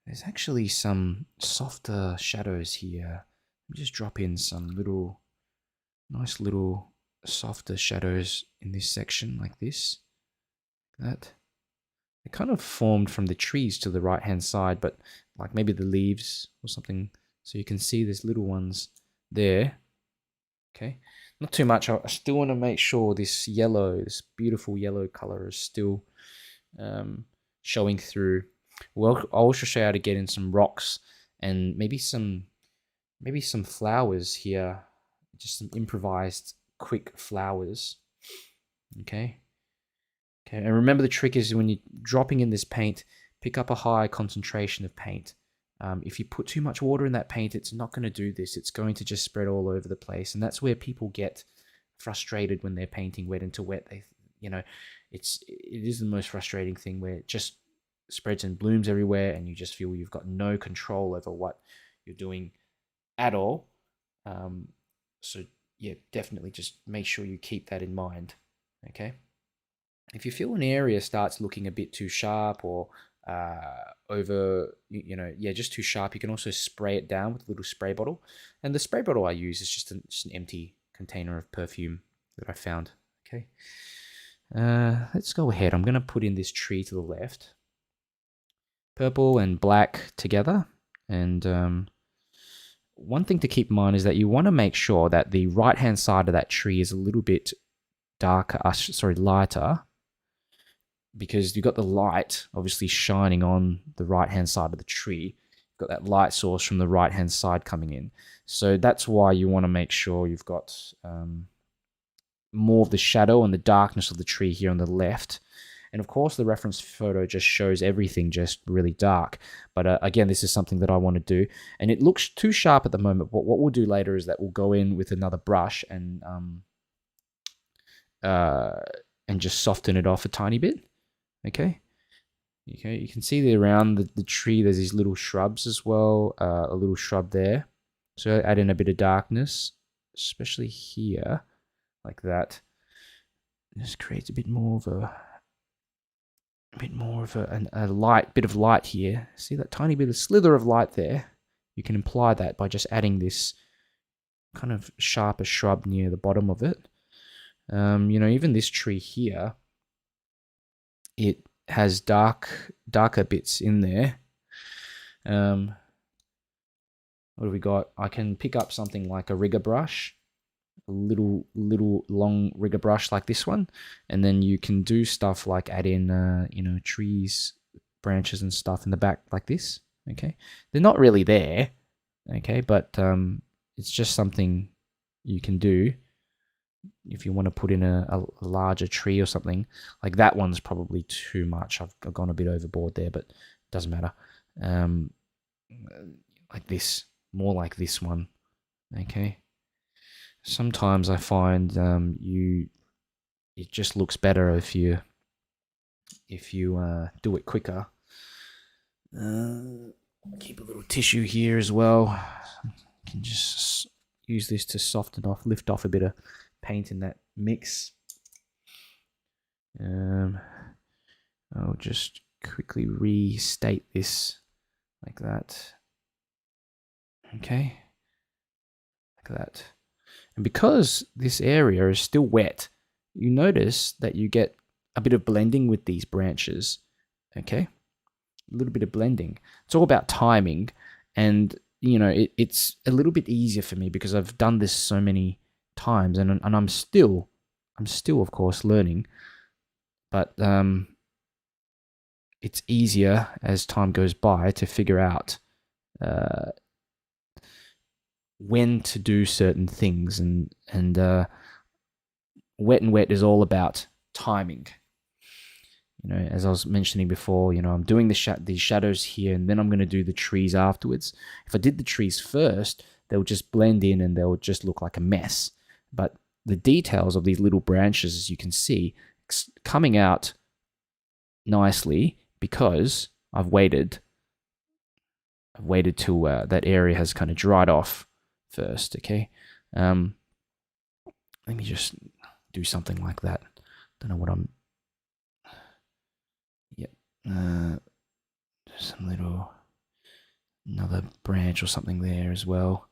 There's actually some softer shadows here. Just drop in some nice little softer shadows in this section, like this. That. They're kind of formed from the trees to the right hand side, but like maybe the leaves or something. So you can see there's little ones there. Okay, not too much. I still want to make sure this beautiful yellow color is still showing through. Well, I'll also show you how to get in some rocks and maybe some flowers here, just some improvised quick flowers. Okay, and remember, the trick is when you're dropping in this paint, pick up a high concentration of paint. If you put too much water in that paint, it's not going to do this. It's going to just spread all over the place, and that's where people get frustrated when they're painting wet into wet. It is the most frustrating thing, where it just spreads and blooms everywhere, and you just feel you've got no control over what you're doing at all. So yeah, definitely just make sure you keep that in mind. Okay. If you feel an area starts looking a bit too sharp, or just too sharp, you can also spray it down with a little spray bottle. And the spray bottle I use is just an empty container of perfume that I found. Okay. Let's go ahead. I'm going to put in this tree to the left. Purple and black together. And one thing to keep in mind is that you want to make sure that the right-hand side of that tree is a little bit lighter, because you've got the light obviously shining on the right-hand side of the tree. You've got that light source from the right-hand side coming in. So that's why you want to make sure you've got more of the shadow and the darkness of the tree here on the left. And of course, the reference photo just shows everything just really dark. But again, this is something that I want to do. And it looks too sharp at the moment. But what we'll do later is that we'll go in with another brush and just soften it off a tiny bit. Okay, you can see that around the tree there's these little shrubs as well, a little shrub there. So add in a bit of darkness, especially here, like that. Just creates a bit more of a light, bit of light here. See that tiny bit of slither of light there? You can imply that by just adding this kind of sharper shrub near the bottom of it. Even this tree here, it has darker bits in there. What do we got? I can pick up something like a rigger brush a little long rigger brush like this one, and then you can do stuff like add in trees, branches and stuff in the back like this. Okay, they're not really there, okay, but it's just something you can do if you want to put in a larger tree or something. Like that one's probably too much. I've gone a bit overboard there, but it doesn't matter. Like this, more like this one. Okay. Sometimes I find it just looks better if you do it quicker. Keep a little tissue here as well. You can just use this to soften off, lift off a bit of paint in that mix. I'll just quickly restate this like that. Okay, like that. And because this area is still wet, you notice that you get a bit of blending with these branches. Okay, a little bit of blending. It's all about timing, and it's a little bit easier for me because I've done this so many times, and I'm still of course learning, but it's easier as time goes by to figure out when to do certain things, and wet and wet is all about timing. As I was mentioning before, I'm doing these shadows here, and then I'm going to do the trees afterwards. If I did the trees first, they'll just blend in and they'll just look like a mess. But the details of these little branches, as you can see, coming out nicely because I've waited till that area has kind of dried off first. Okay, let me just do something like that. Don't know what I'm. Yep, some another branch or something there as well.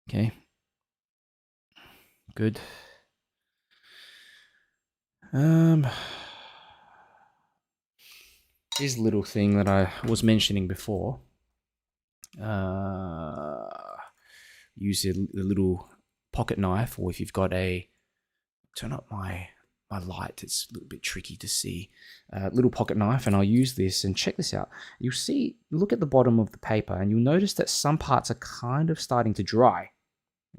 Okay, good. This little thing that I was mentioning before. Use a little pocket knife, or if you've got turn up my light, it's a little bit tricky to see. Little pocket knife, and I'll use this, and check this out. You'll see, look at the bottom of the paper, and you'll notice that some parts are kind of starting to dry.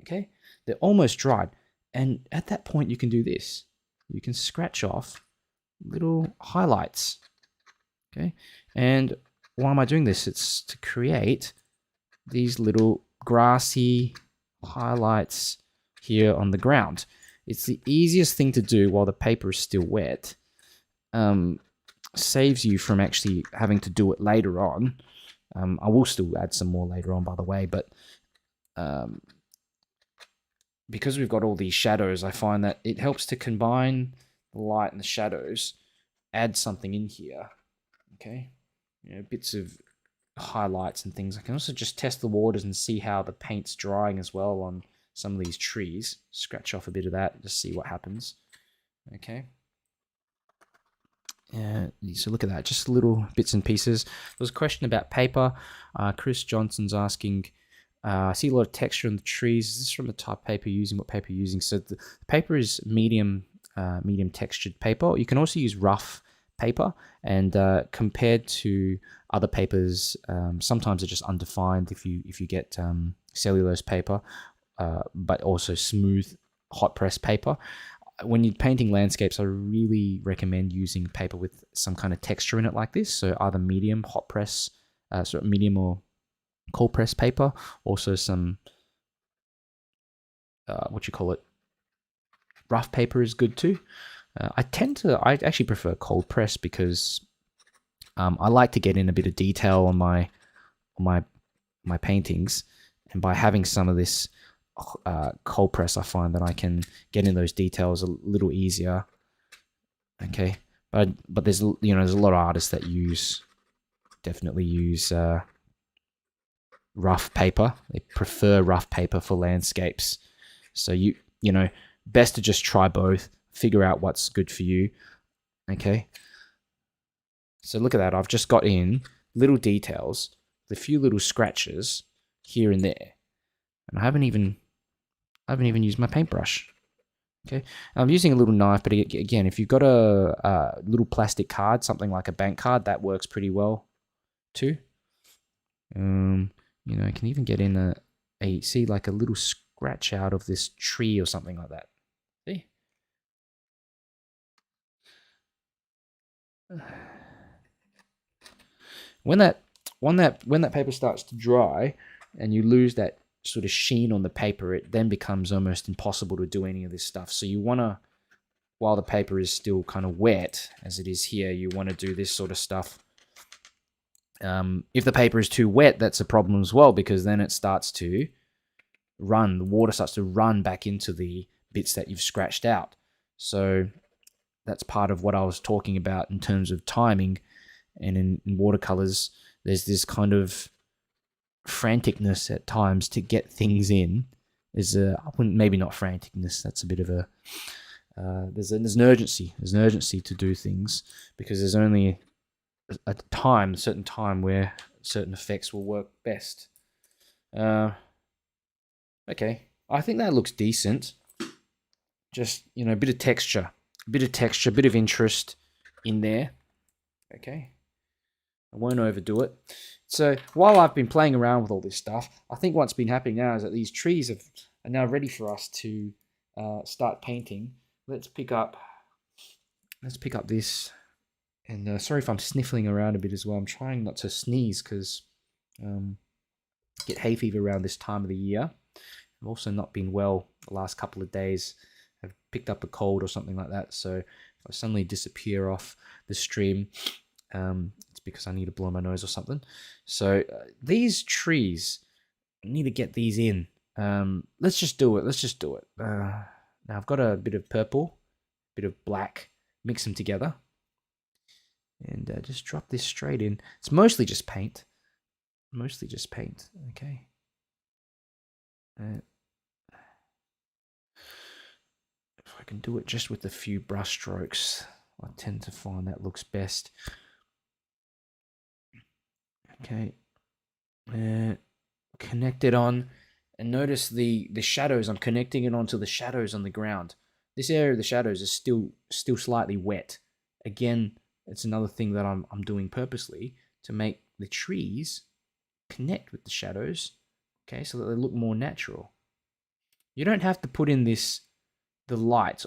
Okay, they're almost dried, and at that point you can do this. You can scratch off little highlights. Okay, and why am I doing this? It's to create these little grassy highlights here on the ground. It's the easiest thing to do while the paper is still wet. Saves you from actually having to do it later on. I will still add some more later on, by the way, but because we've got all these shadows, I find that it helps to combine the light and the shadows, add something in here. Okay, bits of highlights and things. I can also just test the waters and see how the paint's drying as well on some of these trees. Scratch off a bit of that, just see what happens. Okay. So look at that, just little bits and pieces. There was a question about paper. Chris Johnson's asking, I see a lot of texture on the trees. Is this from the type of paper you're using? What paper you're using? So the paper is medium textured paper. You can also use rough paper, and compared to other papers, sometimes they're just undefined if you get cellulose paper, but also smooth hot press paper. When you're painting landscapes, I really recommend using paper with some kind of texture in it like this. So either medium hot press, medium or cold press paper. Also some rough paper is good too. I actually prefer cold press because I like to get in a bit of detail on my paintings, and by having some of this cold press, I find that I can get in those details a little easier. Okay, but there's a lot of artists that definitely use rough paper. They prefer rough paper for landscapes. So best to just try both. Figure out what's good for you. Okay. So look at that. I've just got in little details, a few little scratches here and there, and I haven't even I haven't even used my paintbrush. Okay, I'm using a little knife, but again, if you've got a little plastic card, something like a bank card, that works pretty well too. You know, I can even get in see like a little scratch out of this tree or something like that. See? When that paper starts to dry and you lose that sort of sheen on the paper, it then becomes almost impossible to do any of this stuff. So you want to, while the paper is still kind of wet, as it is here, you want to do this sort of stuff. If the paper is too wet, that's a problem as well, because then it starts to run, the water starts to run back into the bits that you've scratched out. So that's part of what I was talking about in terms of timing. And in watercolors, there's this kind of franticness at times to get things in. Maybe not franticness, that's a bit of a there's an urgency. There's an urgency to do things, because there's only a certain time where certain effects will work best. Okay, I think that looks decent. Just, you know, a bit of texture, a bit of interest in there. Okay, I won't overdo it. So while I've been playing around with all this stuff, I think what's been happening now is that these trees are now ready for us to start painting. Let's pick up this. And sorry if I'm sniffling around a bit as well. I'm trying not to sneeze because get hay fever around this time of the year. I've also not been well the last couple of days. I've picked up a cold or something like that. So if I suddenly disappear off the stream, it's because I need to blow my nose or something. So these trees, I need to get these in. Let's just do it. Now I've got a bit of purple, a bit of black, mix them together. And just drop this straight in. It's mostly just paint. Okay. If I can do it just with a few brush strokes, I tend to find that looks best. Okay. Connect it on. And notice the shadows. I'm connecting it onto the shadows on the ground. This area of the shadows is still slightly wet. Again, it's another thing that I'm doing purposely to make the trees connect with the shadows, okay, so that they look more natural. You don't have to put in the light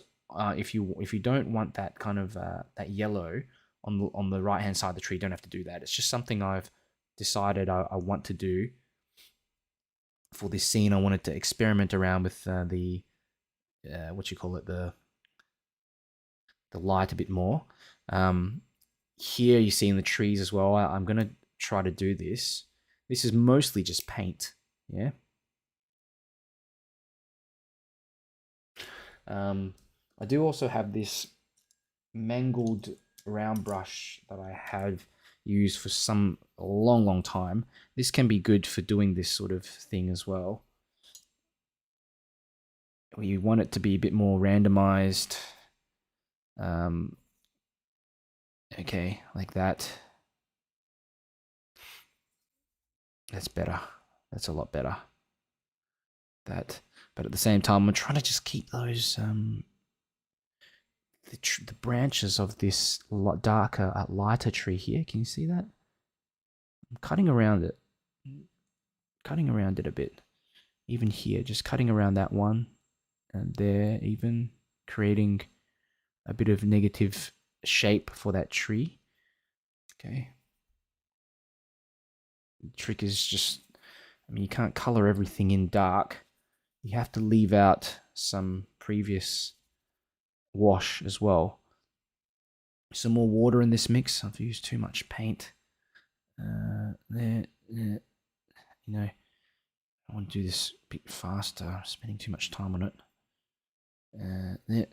if you don't want that kind of that yellow on the right hand side of the tree. You don't have to do that. It's just something I've decided I want to do for this scene. I wanted to experiment around with the light a bit more. Here you see in the trees as well. I'm going to try to do this. This is mostly just paint, yeah? I do also have this mangled round brush that I have used for a long time. This can be good for doing this sort of thing as well. You want it to be a bit more randomized. Okay, like that. That's better. That's a lot better. But at the same time, I'm trying to just keep those the branches of this darker, lighter tree here. Can you see that? I'm cutting around it a bit. Even here, just cutting around that one, and there, even creating a bit of negative shape for that tree. Okay. The trick is just, I mean, you can't color everything in dark. You have to leave out some previous wash as well. Some more water in this mix. I've used too much paint. You know, I want to do this a bit faster. I'm spending too much time on it. There.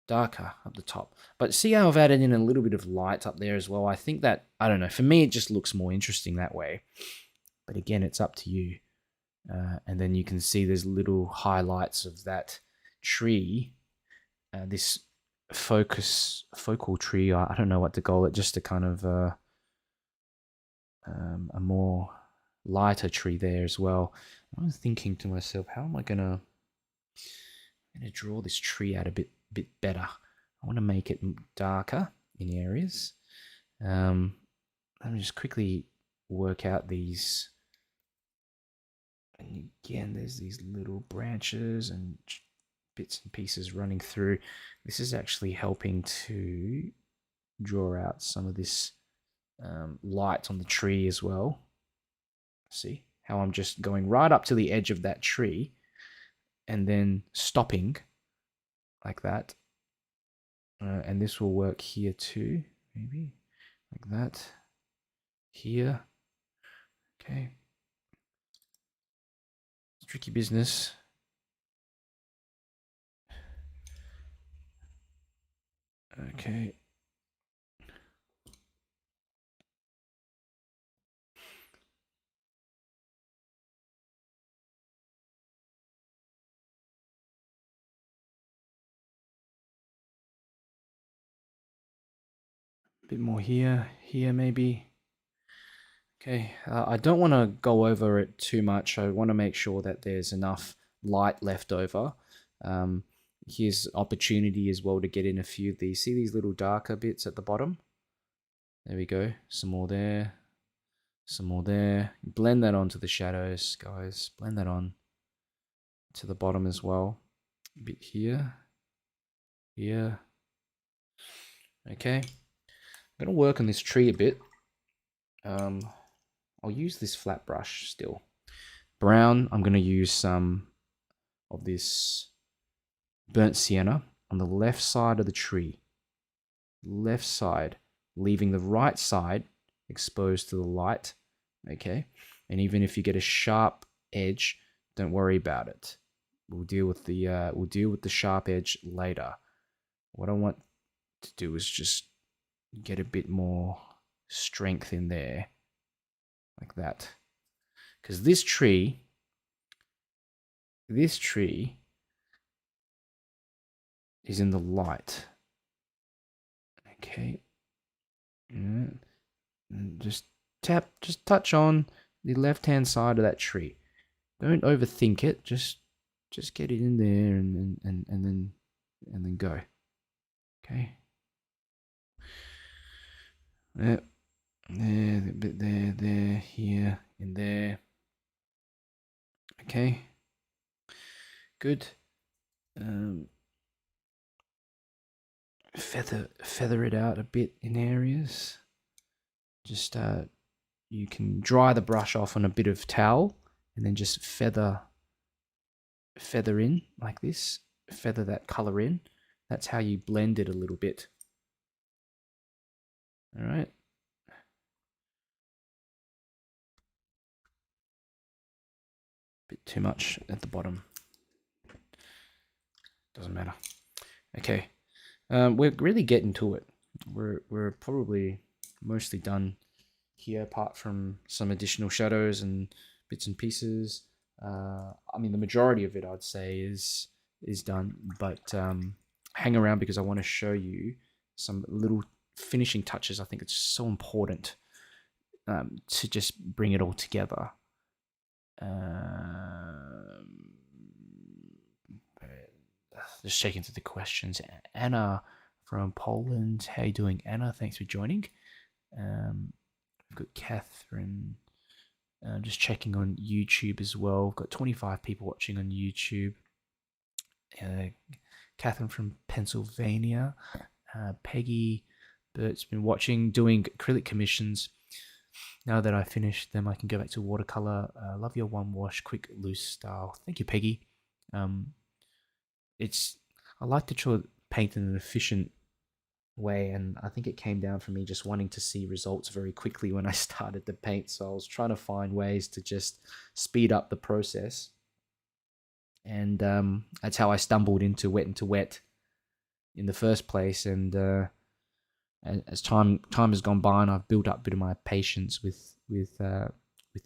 Darker up the top. But see how I've added in a little bit of light up there as well? I think that, I don't know, for me it just looks more interesting that way. But again, it's up to you. And then you can see there's little highlights of that tree. This focal tree, I don't know what to call it, just a kind of a more lighter tree there as well. I was thinking to myself, how am I going to I'm going to draw this tree out a bit better. I want to make it darker in areas. Let me just quickly work out these. And again, there's these little branches and bits and pieces running through. This is actually helping to draw out some of this light on the tree as well. See how I'm just going right up to the edge of that tree and then stopping like that. And this will work here too, maybe like that. Here. Okay. It's tricky business. Okay. A bit more here, maybe. Okay, I don't want to go over it too much. I want to make sure that there's enough light left over. Here's opportunity as well to get in a few of these. See these little darker bits at the bottom? There we go. Some more there. Some more there. Blend that onto the shadows, guys. Blend that on to the bottom as well. A bit here. Here. Okay. I'm going to work on this tree a bit. I'll use this flat brush still. Brown, I'm going to use some of this burnt sienna on the left side of the tree. Left side, leaving the right side exposed to the light. Okay, and even if you get a sharp edge, don't worry about it. We'll deal with the sharp edge later. What I want to do is just get a bit more strength in there, like that. Because this tree is in the light. Okay. And just touch on the left-hand side of that tree. Don't overthink it. Just get it in there and then go. Okay. There, a bit there, here, in there. Okay. Good. Feather it out a bit in areas. Just you can dry the brush off on a bit of towel and then just feather in like this. Feather that color in. That's how you blend it a little bit. All right. Bit too much at the bottom. Doesn't matter. Okay. We're really getting to it. We're probably mostly done here, apart from some additional shadows and bits and pieces. I mean, the majority of it, I'd say, is done. But hang around because I want to show you some little finishing touches. I think it's so important to just bring it all together. Just checking through the questions. Anna from Poland. How you doing, Anna? Thanks for joining. We've got Catherine. Just checking on YouTube as well. We've got 25 people watching on YouTube. Catherine from Pennsylvania. Peggy Bert's been watching, doing acrylic commissions. Now that I finished them, I can go back to watercolor. Love your one wash, quick, loose style. Thank you, Peggy. I like to try paint in an efficient way, and I think it came down from me just wanting to see results very quickly when I started to paint. So I was trying to find ways to just speed up the process, and that's how I stumbled into wet in the first place. And as time has gone by, and I've built up a bit of my patience with the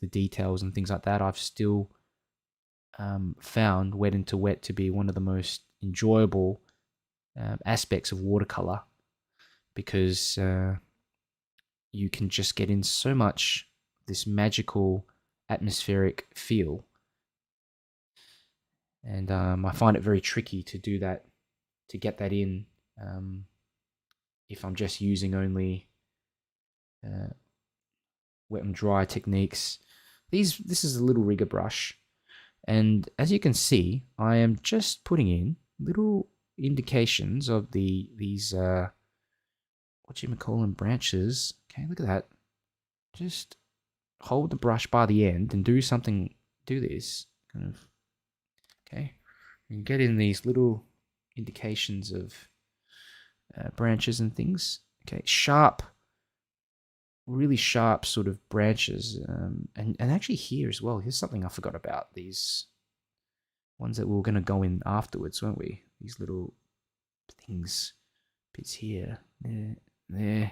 details and things like that, I've still found wet into wet to be one of the most enjoyable aspects of watercolor, because you can just get in so much this magical atmospheric feel. And I find it very tricky to do that, to get that in, if I'm just using only uh, wet and dry techniques. This is a little rigger brush, and as you can see, I am just putting in little indications of these what you call them, branches. Okay, look at that. Just hold the brush by the end and do something. Do this kind of, okay, and get in these little indications of branches and things. Okay, sharp, really sharp sort of branches, and actually here as well. Here's something I forgot about. These ones that we were going to go in afterwards, weren't we? These little things, bits here, there.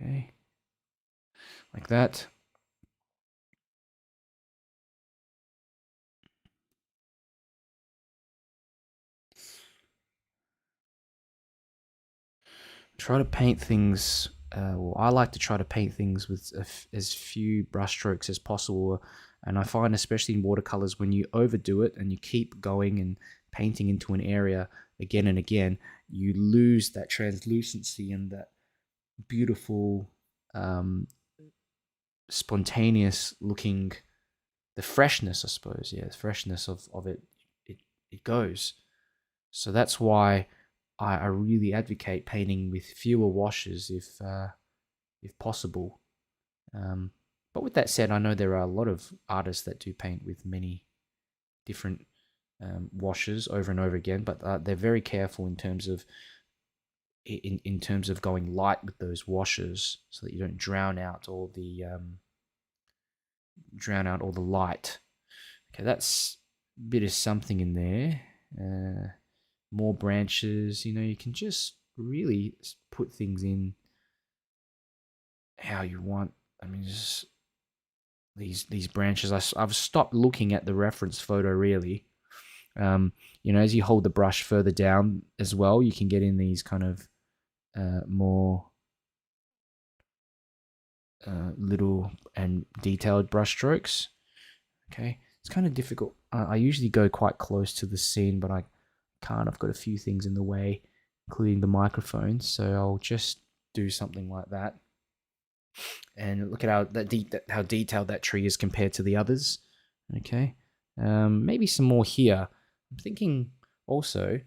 Okay, like that. Try to paint things. Well, I like to try to paint things with as few brushstrokes as possible, and I find especially in watercolors, when you overdo it and you keep going and painting into an area again and again, you lose that translucency and that beautiful, spontaneous looking, the freshness, I suppose. Yeah, the freshness of it. It goes. So that's why I really advocate painting with fewer washes if possible. But with that said, I know there are a lot of artists that do paint with many different washes over and over again, but they're very careful in terms of in terms of going light with those washes so that you don't drown out all the light. Okay, that's a bit of something in there. More branches, you can just really put things in how you want. I mean, just these branches. I've stopped looking at the reference photo really. As you hold the brush further down as well, you can get in these kind of more little and detailed brush strokes. Okay, it's kind of difficult. I usually go quite close to the scene, but I can't. I've got a few things in the way, including the microphone. So I'll just do something like that. And look at how detailed that tree is compared to the others. Okay, maybe some more here. I'm thinking also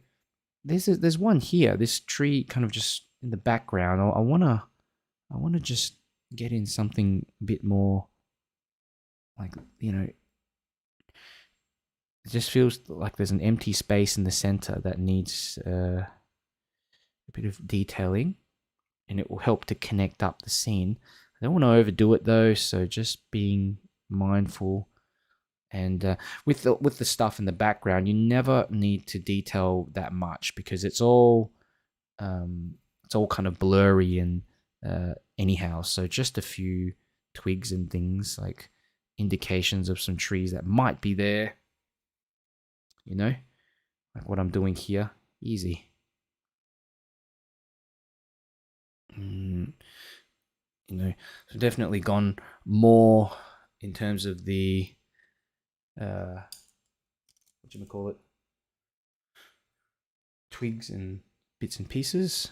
there's one here. This tree kind of just in the background. I wanna just get in something a bit more like it just feels like there's an empty space in the center that needs a bit of detailing, and it will help to connect up the scene. I don't want to overdo it though, so just being mindful. And with the stuff in the background, you never need to detail that much because it's all kind of blurry and anyhow. So just a few twigs and things like indications of some trees that might be there. Like what I'm doing here, easy. So definitely gone more in terms of the what do you call it, twigs and bits and pieces.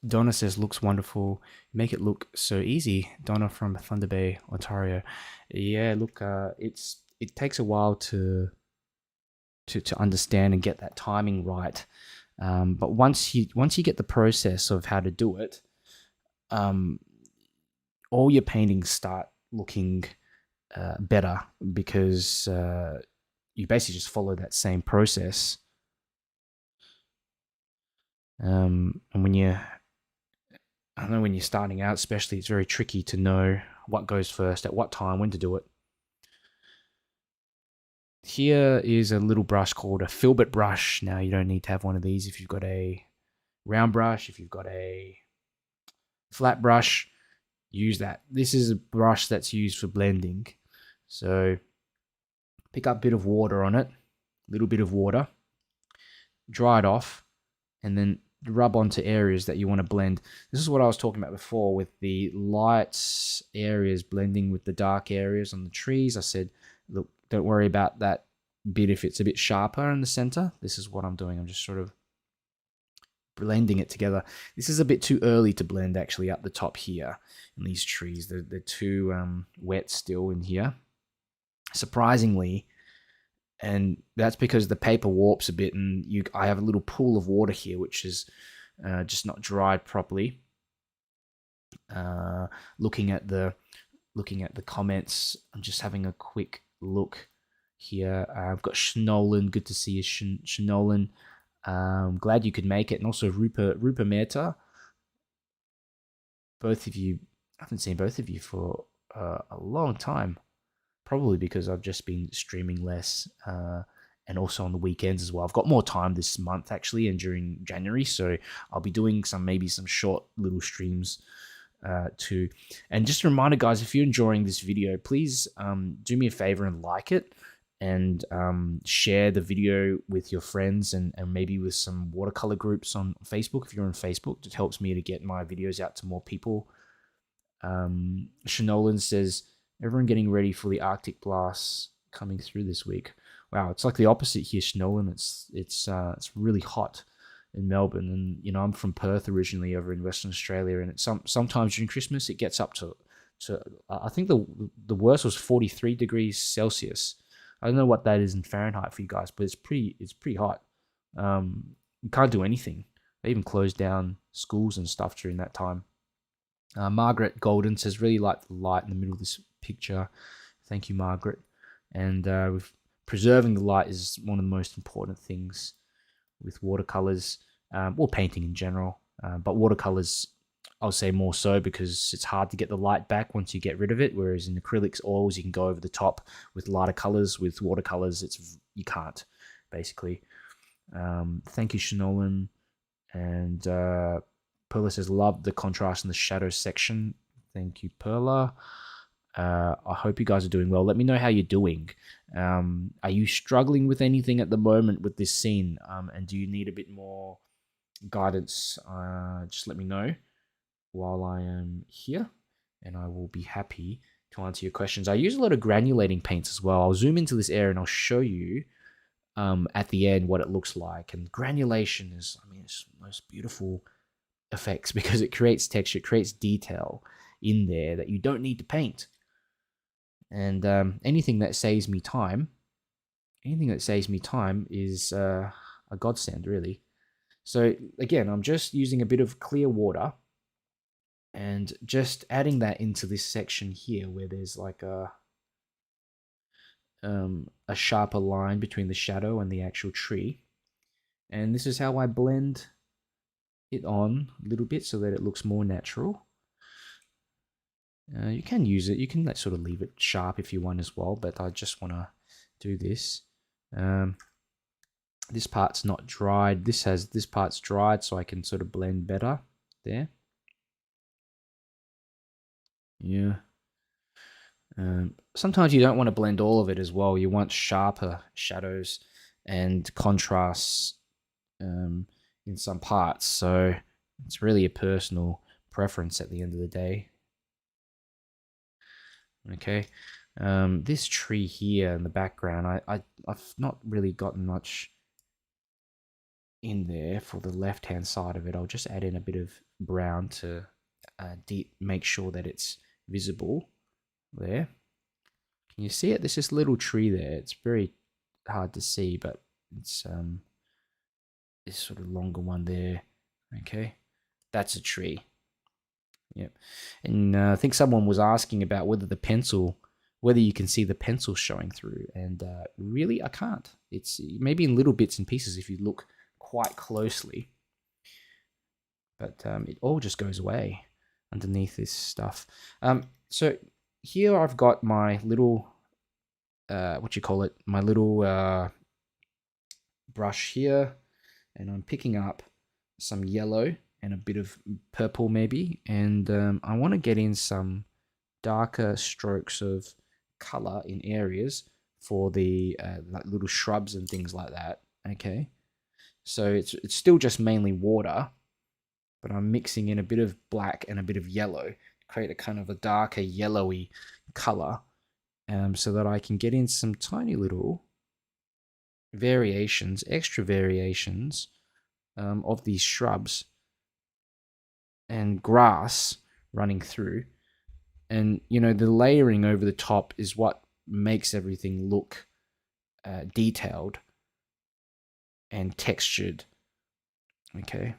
Donna says looks wonderful. Make it look so easy. Donna from Thunder Bay, Ontario. Yeah, look, it takes a while to understand and get that timing right. But once you get the process of how to do it, all your paintings start looking better because you basically just follow that same process. And when you're starting out, especially, it's very tricky to know what goes first, at what time, when to do it. Here is a little brush called a filbert brush. Now, you don't need to have one of these if you've got a round brush. If you've got a flat brush, use that. This is a brush that's used for blending. So pick up a bit of water on it, a little bit of water, dry it off, and then rub onto areas that you want to blend. This is what I was talking about before with the light areas blending with the dark areas on the trees. I said, look, don't worry about that bit if it's a bit sharper in the center. This is what I'm doing. I'm just sort of blending it together. This is a bit too early to blend actually up the top here in these trees. They're too wet still in here, surprisingly. And that's because the paper warps a bit, and I have a little pool of water here, which is just not dried properly. Looking at the comments, I'm just having a quick look here. I've got Shnolan. Good to see you, Shnolan. Glad you could make it, and also Rupa Mehta. Both of you, I haven't seen both of you for a long time. Probably because I've just been streaming less, and also on the weekends as well. I've got more time this month actually, and during January, so I'll be doing maybe some short little streams too. And just a reminder, guys, if you're enjoying this video, please do me a favor and like it, and share the video with your friends, and maybe with some watercolor groups on Facebook. If you're on Facebook, it helps me to get my videos out to more people. Shanolan says, everyone getting ready for the Arctic blasts coming through this week. Wow, it's like the opposite here, Shanolan. It's really hot in Melbourne, and I'm from Perth originally, over in Western Australia, and sometimes during Christmas it gets up to I think the worst was 43 degrees Celsius. I don't know what that is in Fahrenheit for you guys, but it's pretty hot. You can't do anything. They even closed down schools and stuff during that time. Margaret Golden says, really like the light in the middle of this picture. Thank you, Margaret. And with preserving the light is one of the most important things with watercolors, or painting in general. But watercolors, I'll say more so, because it's hard to get the light back once you get rid of it. Whereas in acrylics, oils, you can go over the top with lighter colors. With watercolors, you can't, basically. Thank you, Shanolan. And Perla says, love the contrast in the shadow section. Thank you, Perla. I hope you guys are doing well. Let me know how you're doing. Are you struggling with anything at the moment with this scene? And do you need a bit more guidance? Just let me know while I am here, and I will be happy to answer your questions. I use a lot of granulating paints as well. I'll zoom into this area and I'll show you at the end what it looks like. And granulation is, it's the most beautiful effects, because it creates texture, it creates detail in there that you don't need to paint. And anything that saves me time is a godsend, really. So again, I'm just using a bit of clear water and just adding that into this section here where there's like a sharper line between the shadow and the actual tree. And this is how I blend it on a little bit so that it looks more natural. You can use it. You can sort of leave it sharp if you want as well, but I just want to do this. This part's not dried. This part's dried, so I can sort of blend better there. Yeah. Sometimes you don't want to blend all of it as well. You want sharper shadows and contrasts in some parts. So it's really a personal preference at the end of the day. Okay. This tree here in the background, I've not really gotten much in there for the left-hand side of it. I'll just add in a bit of brown to make sure that it's visible there. Can you see it? There's this little tree there. It's very hard to see, but it's this sort of longer one there. Okay, that's a tree. Yep. And I think someone was asking about whether you can see the pencil showing through, and really I can't. It's maybe in little bits and pieces if you look quite closely, but it all just goes away underneath this stuff. So here I've got my little my little brush here, and I'm picking up some yellow and a bit of purple maybe, and I want to get in some darker strokes of color in areas for the like little shrubs and things like that. Okay, So it's still just mainly water, but I'm mixing in a bit of black and a bit of yellow to create a kind of a darker yellowy color, so that I can get in some tiny little variations, extra variations of these shrubs and grass running through. And, you know, the layering over the top is what makes everything look detailed and textured. Okay.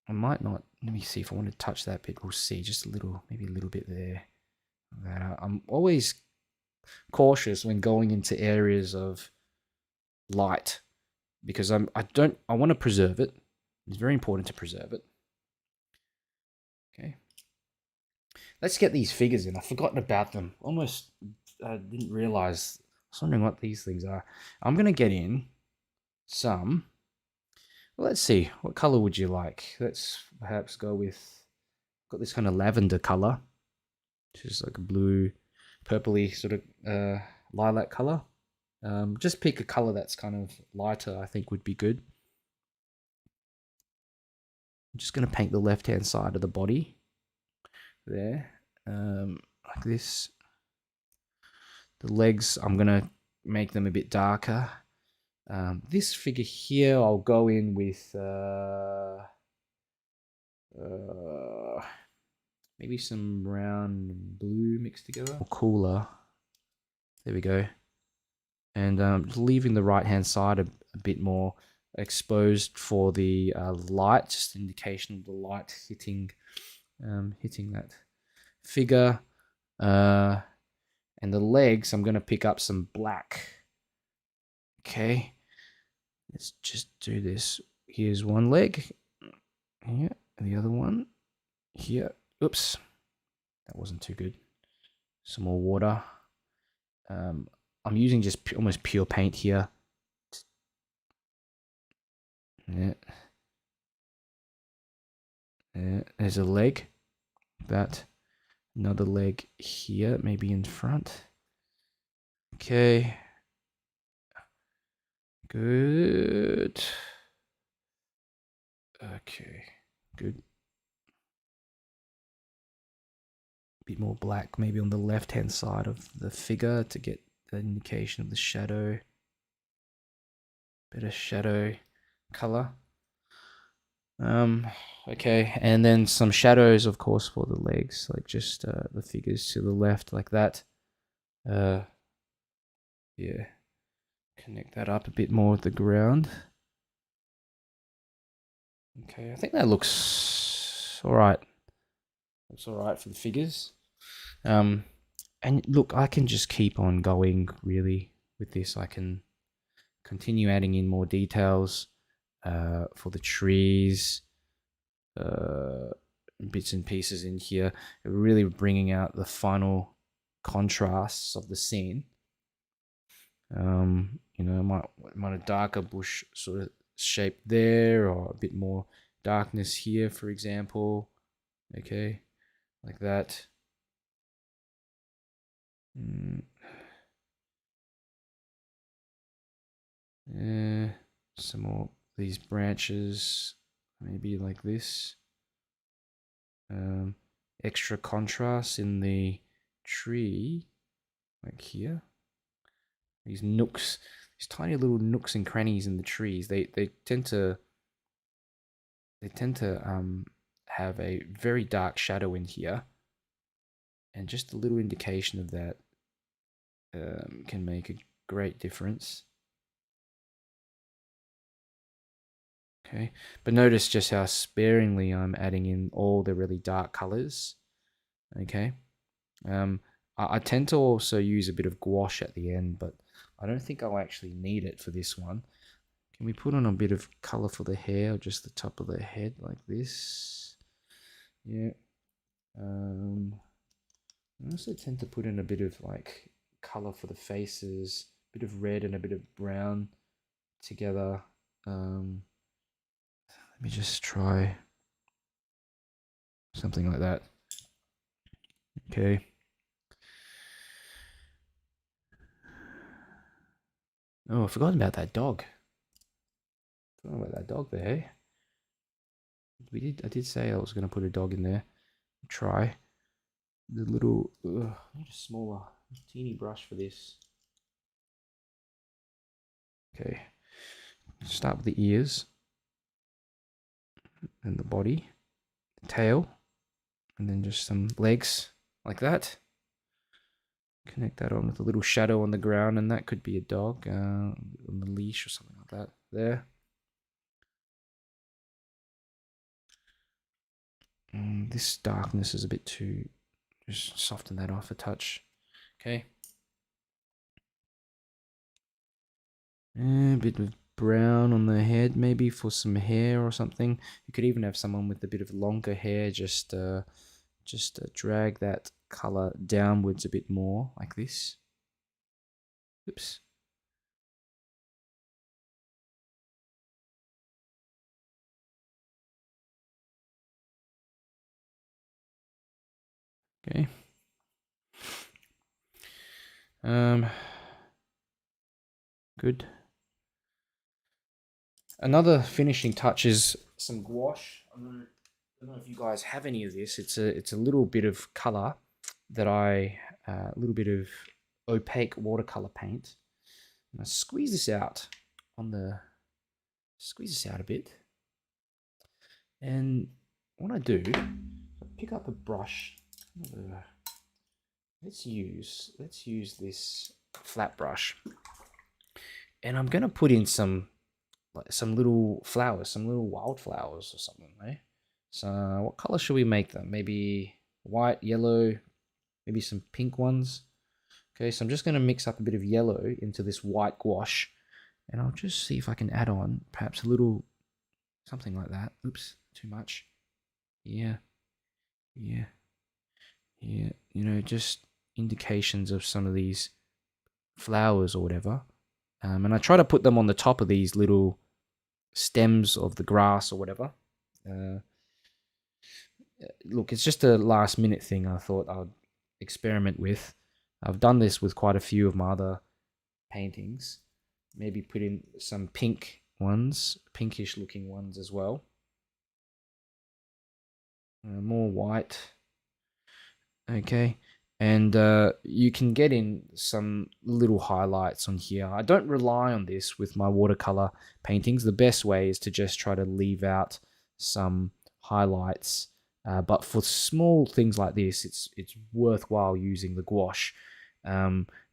I might not, let me see if I want to touch that bit. We'll see, just a little, maybe a little bit there. I'm always cautious when going into areas of light, because I want to preserve it. It's very important to preserve it. Okay. Let's get these figures in. I've forgotten about them. Almost didn't realize. I was wondering what these things are. I'm going to get in some. Well, let's see. What color would you like? Let's perhaps go with, got this kind of lavender color, which is like a blue, purpley sort of lilac color. Just pick a color that's kind of lighter, I think would be good. I'm just going to paint the left-hand side of the body there, like this. The legs, I'm going to make them a bit darker. This figure here, I'll go in with maybe some brown and blue mixed together. Cooler. There we go. And leaving the right-hand side a bit more exposed for the light, just an indication of the light hitting that figure. And the legs, I'm going to pick up some black. Okay, let's just do this. Here's one leg here, and the other one here. Oops, that wasn't too good. Some more water. I'm using just almost pure paint here. Yeah. There's a leg. That. Another leg here, maybe in front. Okay. Good. Okay. Good. Bit more black, maybe on the left-hand side of the figure to get the indication of the shadow. Better shadow color. Okay, and then some shadows, of course, for the legs, like just the figures to the left, like that. Yeah, connect that up a bit more with the ground. Okay, I think that looks all right. Looks all right for the figures. And look, I can just keep on going really with this. I can continue adding in more details for the trees, bits and pieces in here, really bringing out the final contrasts of the scene. You know, might a darker bush sort of shape there, or a bit more darkness here, for example. Okay, like that. Some more these branches, maybe like this. Extra contrast in the tree, like here. These nooks, these tiny little nooks and crannies in the trees. They tend to have a very dark shadow in here, and just a little indication of that can make a great difference. Okay, but notice just how sparingly I'm adding in all the really dark colors. Okay, I tend to also use a bit of gouache at the end, but I don't think I'll actually need it for this one. Can we put on a bit of color for the hair, or just the top of the head like this? Yeah. I also tend to put in a bit of like color for the faces, a bit of red and a bit of brown together. Let me just try something like that. Okay. Oh, I forgot about that dog. don't know about that dog there. I did say I was going to put a dog in there. Try the little. I need a smaller, teeny brush for this. Okay. Start with the ears and the body, the tail, and then just some legs like that. Connect that on with a little shadow on the ground, and that could be a dog on the leash or something like that. There. This darkness is a bit too. Just soften that off a touch. Okay. A bit of brown on the head, maybe for some hair or something. You could even have someone with a bit of longer hair. Just drag that color downwards a bit more, like this. Oops. Okay. Good. Another finishing touch is some gouache. I don't know if you guys have any of this. It's a little bit of color that a little bit of opaque watercolor paint. And I squeeze this out squeeze this out a bit. And what I do, I pick up a brush. Let's use this flat brush, and I'm gonna put in some little flowers, some little wildflowers or something, eh? So what color should we make them? Maybe white, yellow, maybe some pink ones. Okay, so I'm just gonna mix up a bit of yellow into this white gouache, and I'll just see if I can add on perhaps a little something like that. Oops, too much. Yeah. You know, just indications of some of these flowers or whatever. And I try to put them on the top of these little stems of the grass or whatever. Look, it's just a last minute thing I thought I'd experiment with. I've done this with quite a few of my other paintings. Maybe put in some pink ones, pinkish looking ones as well. More white. Okay. And you can get in some little highlights on here. I don't rely on this with my watercolor paintings. The best way is to just try to leave out some highlights. But for small things like this, it's worthwhile using the gouache,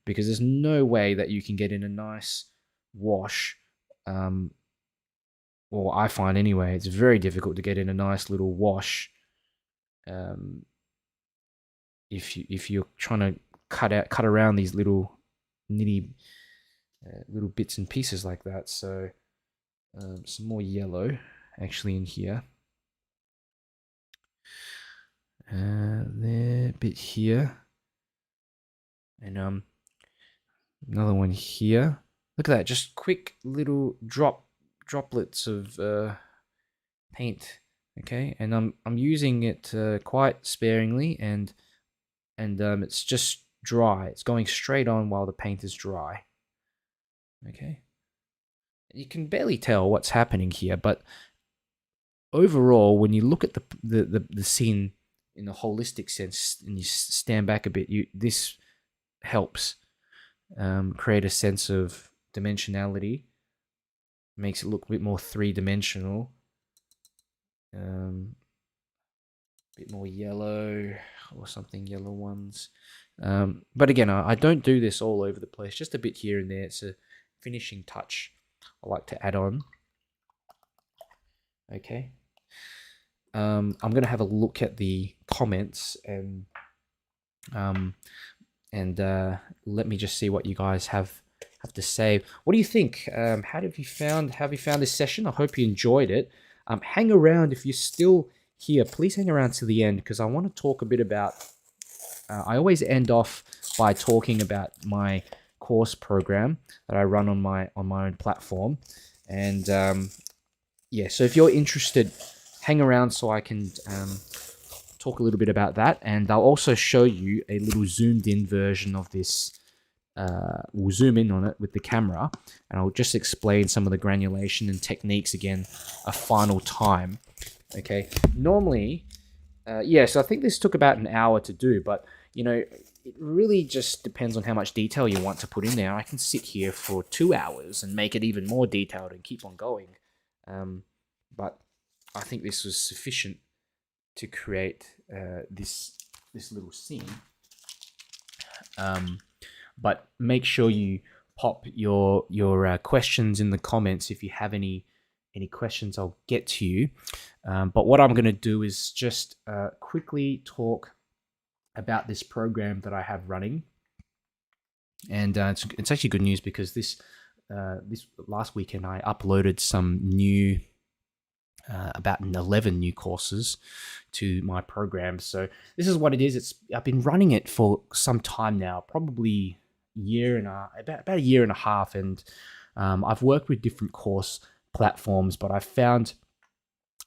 because there's no way that you can get in a nice wash. Or I find anyway, it's very difficult to get in a nice little wash. If you're trying to cut around these little nitty little bits and pieces like that. So some more yellow actually in here. There, a bit here, and another one here. Look at that, just quick little droplets of paint. Okay, and I'm using it quite sparingly, and it's just dry. It's going straight on while the paint is dry. Okay, you can barely tell what's happening here, but overall, when you look at the scene in a holistic sense and you stand back a bit, this helps create a sense of dimensionality, makes it look a bit more three-dimensional. Bit more yellow or something, yellow ones. But again, I don't do this all over the place, just a bit here and there. It's a finishing touch I like to add on. Okay. I'm going to have a look at the comments and let me just see what you guys have to say. What do you think? How have you found this session? I hope you enjoyed it. Hang around if you're still here. Please hang around to the end, because I want to talk a bit about. I always end off by talking about my course program that I run on my own platform, and yeah. So if you're interested, hang around so I can talk a little bit about that, and I'll also show you a little zoomed in version of this we'll zoom in on it with the camera, and I'll just explain some of the granulation and techniques again a final time. Okay, normally, so I think this took about an hour to do, but it really just depends on how much detail you want to put in there. I can sit here for 2 hours and make it even more detailed and keep on going. But I think this was sufficient to create this little scene. But make sure you pop your questions in the comments if you have any questions. I'll get to you. But what I'm going to do is just quickly talk about this program that I have running, and it's actually good news because this last weekend I uploaded some new about 11 new courses to my program. So this is what it is. I've been running it for some time now, probably about a year and a half, and I've worked with different course platforms, but I've found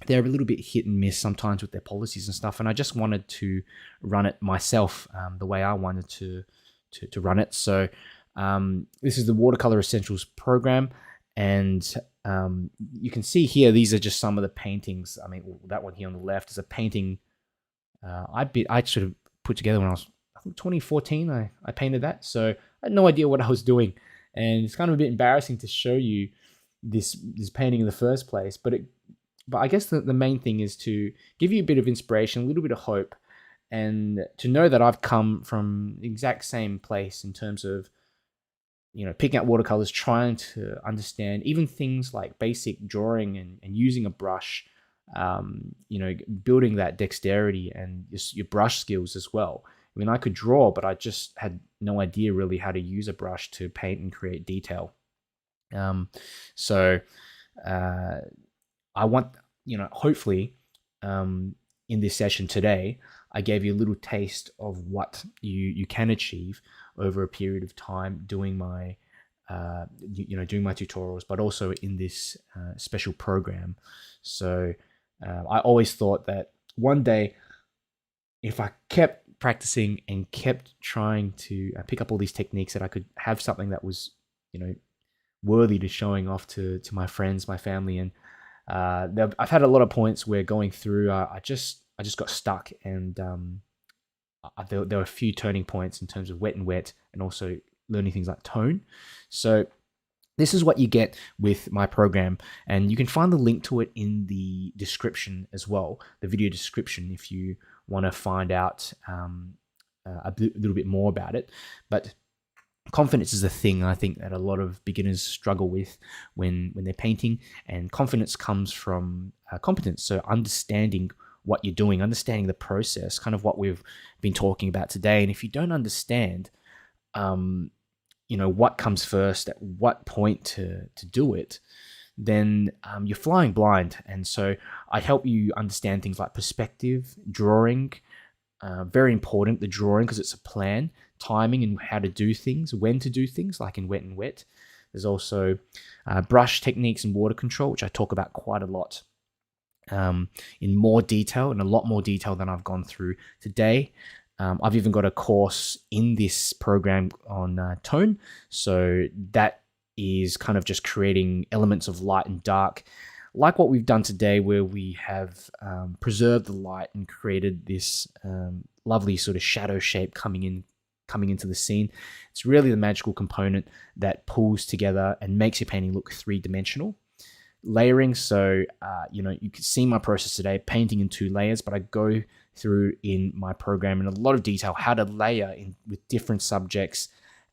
they're a little bit hit and miss sometimes with their policies and stuff, and I just wanted to run it myself the way I wanted to run it. So this is the Watercolour Essentials program, and you can see here, these are just some of the paintings. I mean, that one here on the left is a painting I sort of put together when I think 2014. I painted that, so I had no idea what I was doing, and it's kind of a bit embarrassing to show you this painting in the first place. But I guess the main thing is to give you a bit of inspiration, a little bit of hope, and to know that I've come from the exact same place in terms of picking up watercolors, trying to understand even things like basic drawing and using a brush, building that dexterity and your brush skills as well. I mean, I could draw, but I just had no idea really how to use a brush to paint and create detail. So I want, hopefully, in this session today, I gave you a little taste of what you can achieve over a period of time doing my, doing my tutorials, but also in this special program. So I always thought that one day, if I kept practicing and kept trying to pick up all these techniques, that I could have something that was, worthy to showing off to my friends, my family. And I've had a lot of points where going through, I just got stuck, and there were a few turning points in terms of wet and also learning things like tone. So this is what you get with my program, and you can find the link to it in the description as well, the video description, if you want to find out a little bit more about it. But confidence is a thing I think that a lot of beginners struggle with when they're painting, and confidence comes from competence. So understanding what you're doing, understanding the process, kind of what we've been talking about today. And if you don't understand, what comes first, at what point to do it, then you're flying blind. And so I help you understand things like perspective, drawing, very important, the drawing, because it's a plan, timing and how to do things, when to do things, like in wet. There's also brush techniques and water control, which I talk about quite a lot in more detail, in a lot more detail than I've gone through today. I've even got a course in this program on tone. So that is kind of just creating elements of light and dark, like what we've done today, where we have preserved the light and created this lovely sort of shadow shape coming into the scene. It's really the magical component that pulls together and makes your painting look three-dimensional. Layering, so you can see my process today, painting in 2 layers, but I go through in my program in a lot of detail how to layer in with different subjects,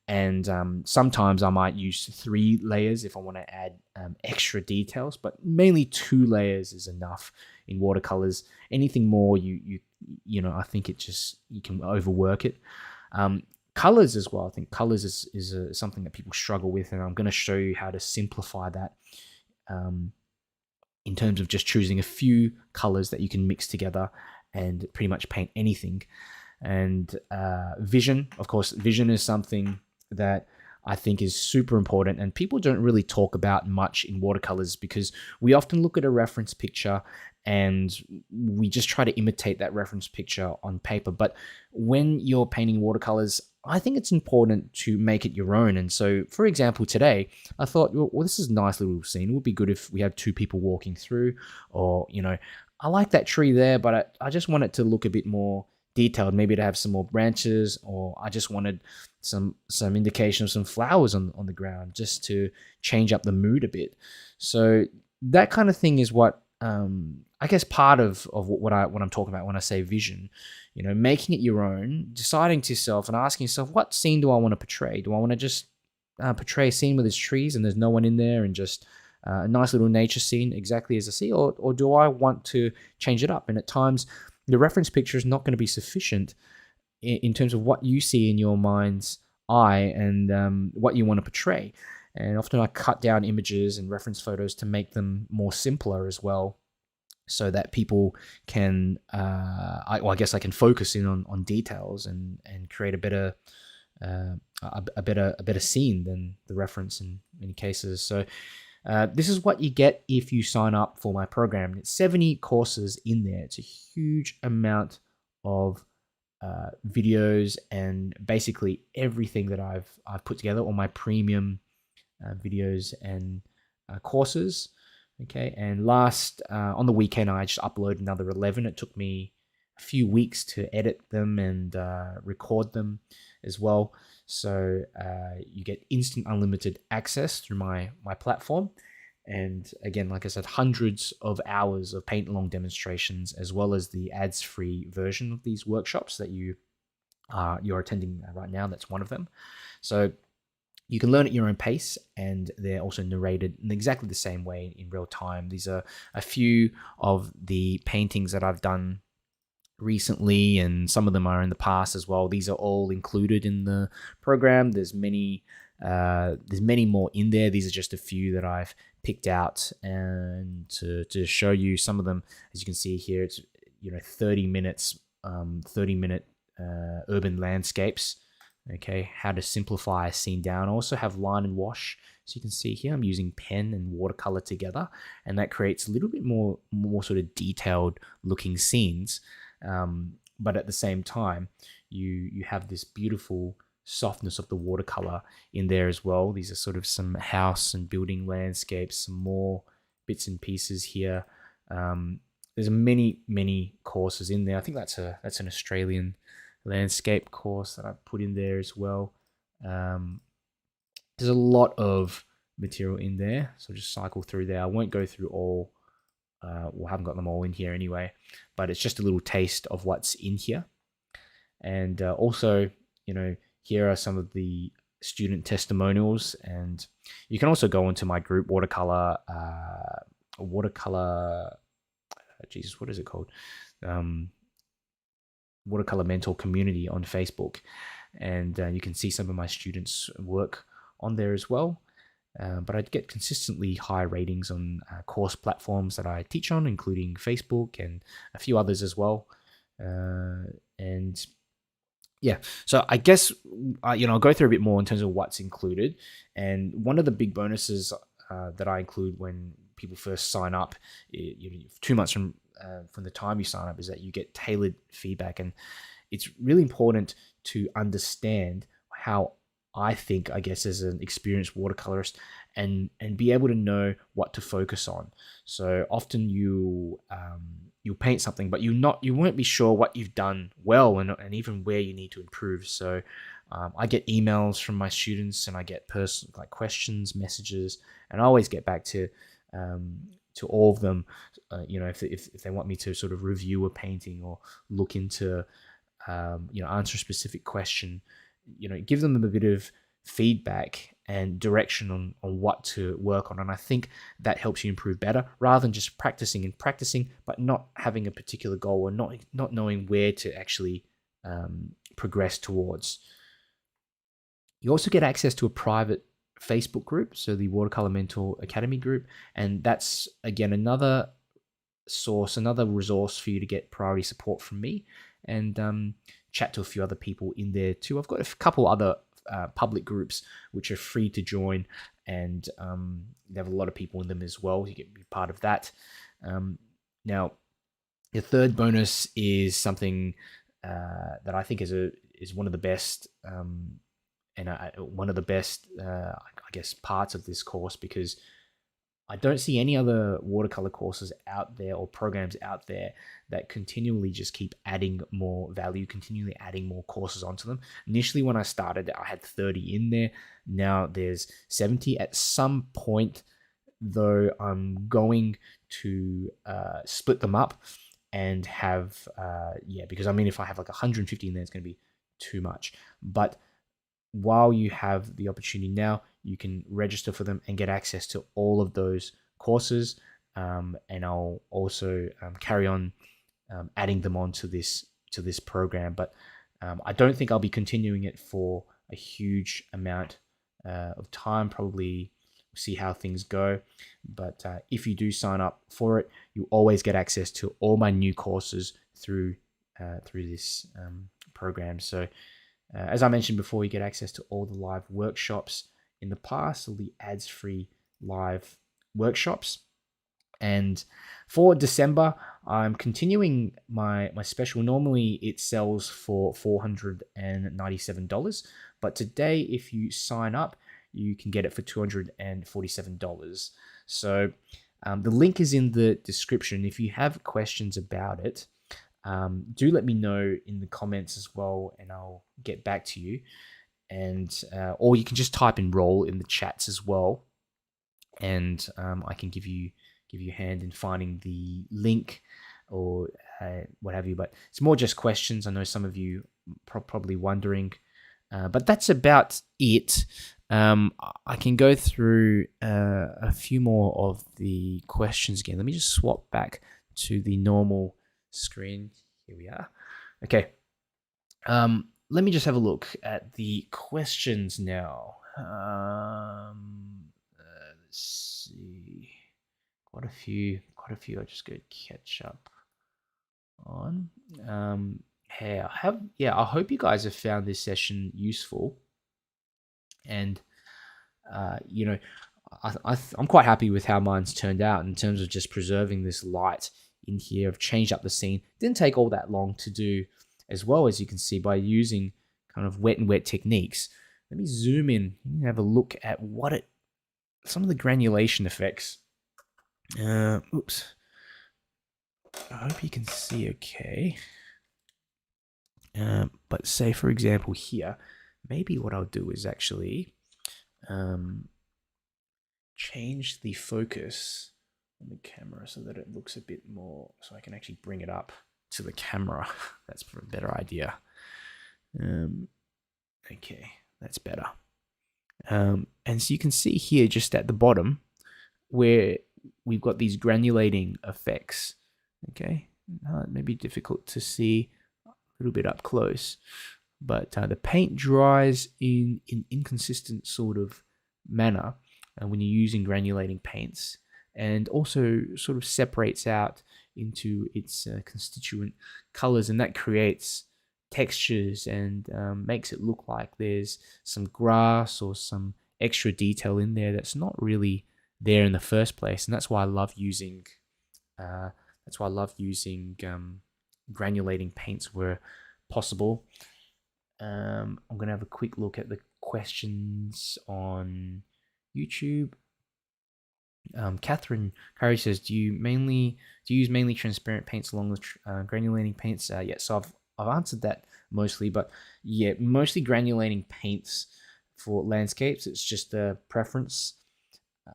and sometimes I might use 3 layers if I want to add extra details, but mainly 2 layers is enough in watercolors. Anything more, I think you can overwork it. Colors as well. I think colors is something that people struggle with, and I'm going to show you how to simplify that in terms of just choosing a few colors that you can mix together and pretty much paint anything. And vision, of course, vision is something that I think is super important, and people don't really talk about much in watercolors because we often look at a reference picture and we just try to imitate that reference picture on paper. But when you're painting watercolors, I think it's important to make it your own. And so, for example, today I thought, well, this is a nice little scene. It would be good if we had two people walking through, or, I like that tree there, but I just want it to look a bit more detailed, maybe to have some more branches, or I just wanted some indication of some flowers on the ground just to change up the mood a bit. So that kind of thing is what I guess part of what I'm talking about when I say vision. Making it your own, deciding to yourself and asking yourself, what scene do I want to portray? Do I want to just portray a scene with its trees and there's no one in there, and just a nice little nature scene exactly as I see, or do I want to change it up? And at times, the reference picture is not going to be sufficient in terms of what you see in your mind's eye and what you want to portray. And often I cut down images and reference photos to make them more simpler as well, so that people can, I guess I can focus in on details and create a better scene than the reference in many cases. So this is what you get if you sign up for my program. It's 70 courses in there. It's a huge amount of videos and basically everything that I've put together, all my premium videos and courses. Okay, and last on the weekend I just uploaded another 11. It took me a few weeks to edit them and record them as well. So you get instant unlimited access through my platform. And again, like I said, hundreds of hours of paint along demonstrations, as well as the ads-free version of these workshops that you're attending right now. That's one of them. So you can learn at your own pace, and they're also narrated in exactly the same way in real time. These are a few of the paintings that I've done recently, and some of them are in the past as well. These are all included in the program. There's many more in there. These are just a few that I've picked out and to show you some of them. As you can see here, it's 30 minutes, 30-minute urban landscapes. Okay, how to simplify a scene down. I also have line and wash. So you can see here I'm using pen and watercolor together, and that creates a little bit more sort of detailed looking scenes. But at the same time, you have this beautiful softness of the watercolor in there as well. These are sort of some house and building landscapes, some more bits and pieces here. There's many courses in there. I think that's an Australian landscape course that I put in there as well. There's a lot of material in there, so just cycle through there. I won't go through all, well, I haven't got them all in here anyway, but it's just a little taste of what's in here. And also, here are some of the student testimonials, and you can also go into my group, Watercolour, Jesus, what is it called? Watercolour Mentor Community on Facebook, and you can see some of my students' work on there as well. But I get consistently high ratings on course platforms that I teach on, including Facebook and a few others as well. And yeah, so I guess I'll go through a bit more in terms of what's included. And one of the big bonuses that I include when people first sign up, 2 months from the time you sign up, is that you get tailored feedback. And it's really important to understand how I think, I guess, as an experienced watercolorist, and be able to know what to focus on. So often you'll paint something, but you won't be sure what you've done well, and even where you need to improve. So I get emails from my students, and I get personal questions, messages, and I always get back to all of them. If they want me to sort of review a painting or look into answer a specific question, give them a bit of feedback and direction on what to work on. And I think that helps you improve better, rather than just practicing, but not having a particular goal, or not knowing where to actually progress towards. You also get access to a private Facebook group, so the Watercolour Mentor Academy group, and that's again another resource for you to get priority support from me, and chat to a few other people in there too. I've got a couple other public groups which are free to join, and they have a lot of people in them as well. You get to be part of that. Now, the third bonus is something that I think is is one of the best and one of the best I guess parts of this course, because I don't see any other watercolor courses out there or programs out there that continually just keep adding more value, continually adding more courses onto them. Initially, when I started, I had 30 in there. Now there's 70. At some point, though, I'm going to split them up and have, because I mean, if I have like 150 in there, it's going to be too much. But while you have the opportunity now, you can register for them and get access to all of those courses. And I'll also carry on adding them on to this program. But I don't think I'll be continuing it for a huge amount of time. Probably see how things go. But if you do sign up for it, you always get access to all my new courses through this program. So as I mentioned before, you get access to all the live workshops in the past, all the ads-free live workshops. And for December, I'm continuing my special. Normally it sells for $497, but today, if you sign up, you can get it for $247. So the link is in the description. If you have questions about it, do let me know in the comments as well, and I'll get back to you. And or you can just type enroll in the chats as well, and I can give you a hand in finding the link or what have you. But it's more just questions. I know some of you probably wondering, but that's about it. I can go through a few more of the questions again. Let me just swap back to the normal screen. Here we are. Okay. Let me just have a look at the questions now. Let's see. Quite a few. I just go catch up on. Hey, I hope you guys have found this session useful. And I'm quite happy with how mine's turned out in terms of just preserving this light in here. I've changed up the scene. Didn't take all that long to do, as well, as you can see, by using kind of wet and wet techniques. Let me zoom in and have a look at some of the granulation effects. Oops. I hope you can see okay. But say, for example, here, maybe what I'll do is actually change the focus on the camera so that it looks a bit more, so I can actually bring it up to the camera. That's a better idea. Okay, that's better. And so you can see here just at the bottom where we've got these granulating effects. Okay, it may be difficult to see a little bit up close, but the paint dries in an inconsistent sort of manner when you're using granulating paints, and also sort of separates out into its constituent colors, and that creates textures and makes it look like there's some grass or some extra detail in there that's not really there in the first place. And that's why I love using granulating paints where possible. I'm gonna have a quick look at the questions on YouTube. Catherine Curry says, do you use mainly transparent paints along with granulating paints? Yeah, so I've answered that mostly, but yeah, mostly granulating paints for landscapes. It's just a preference.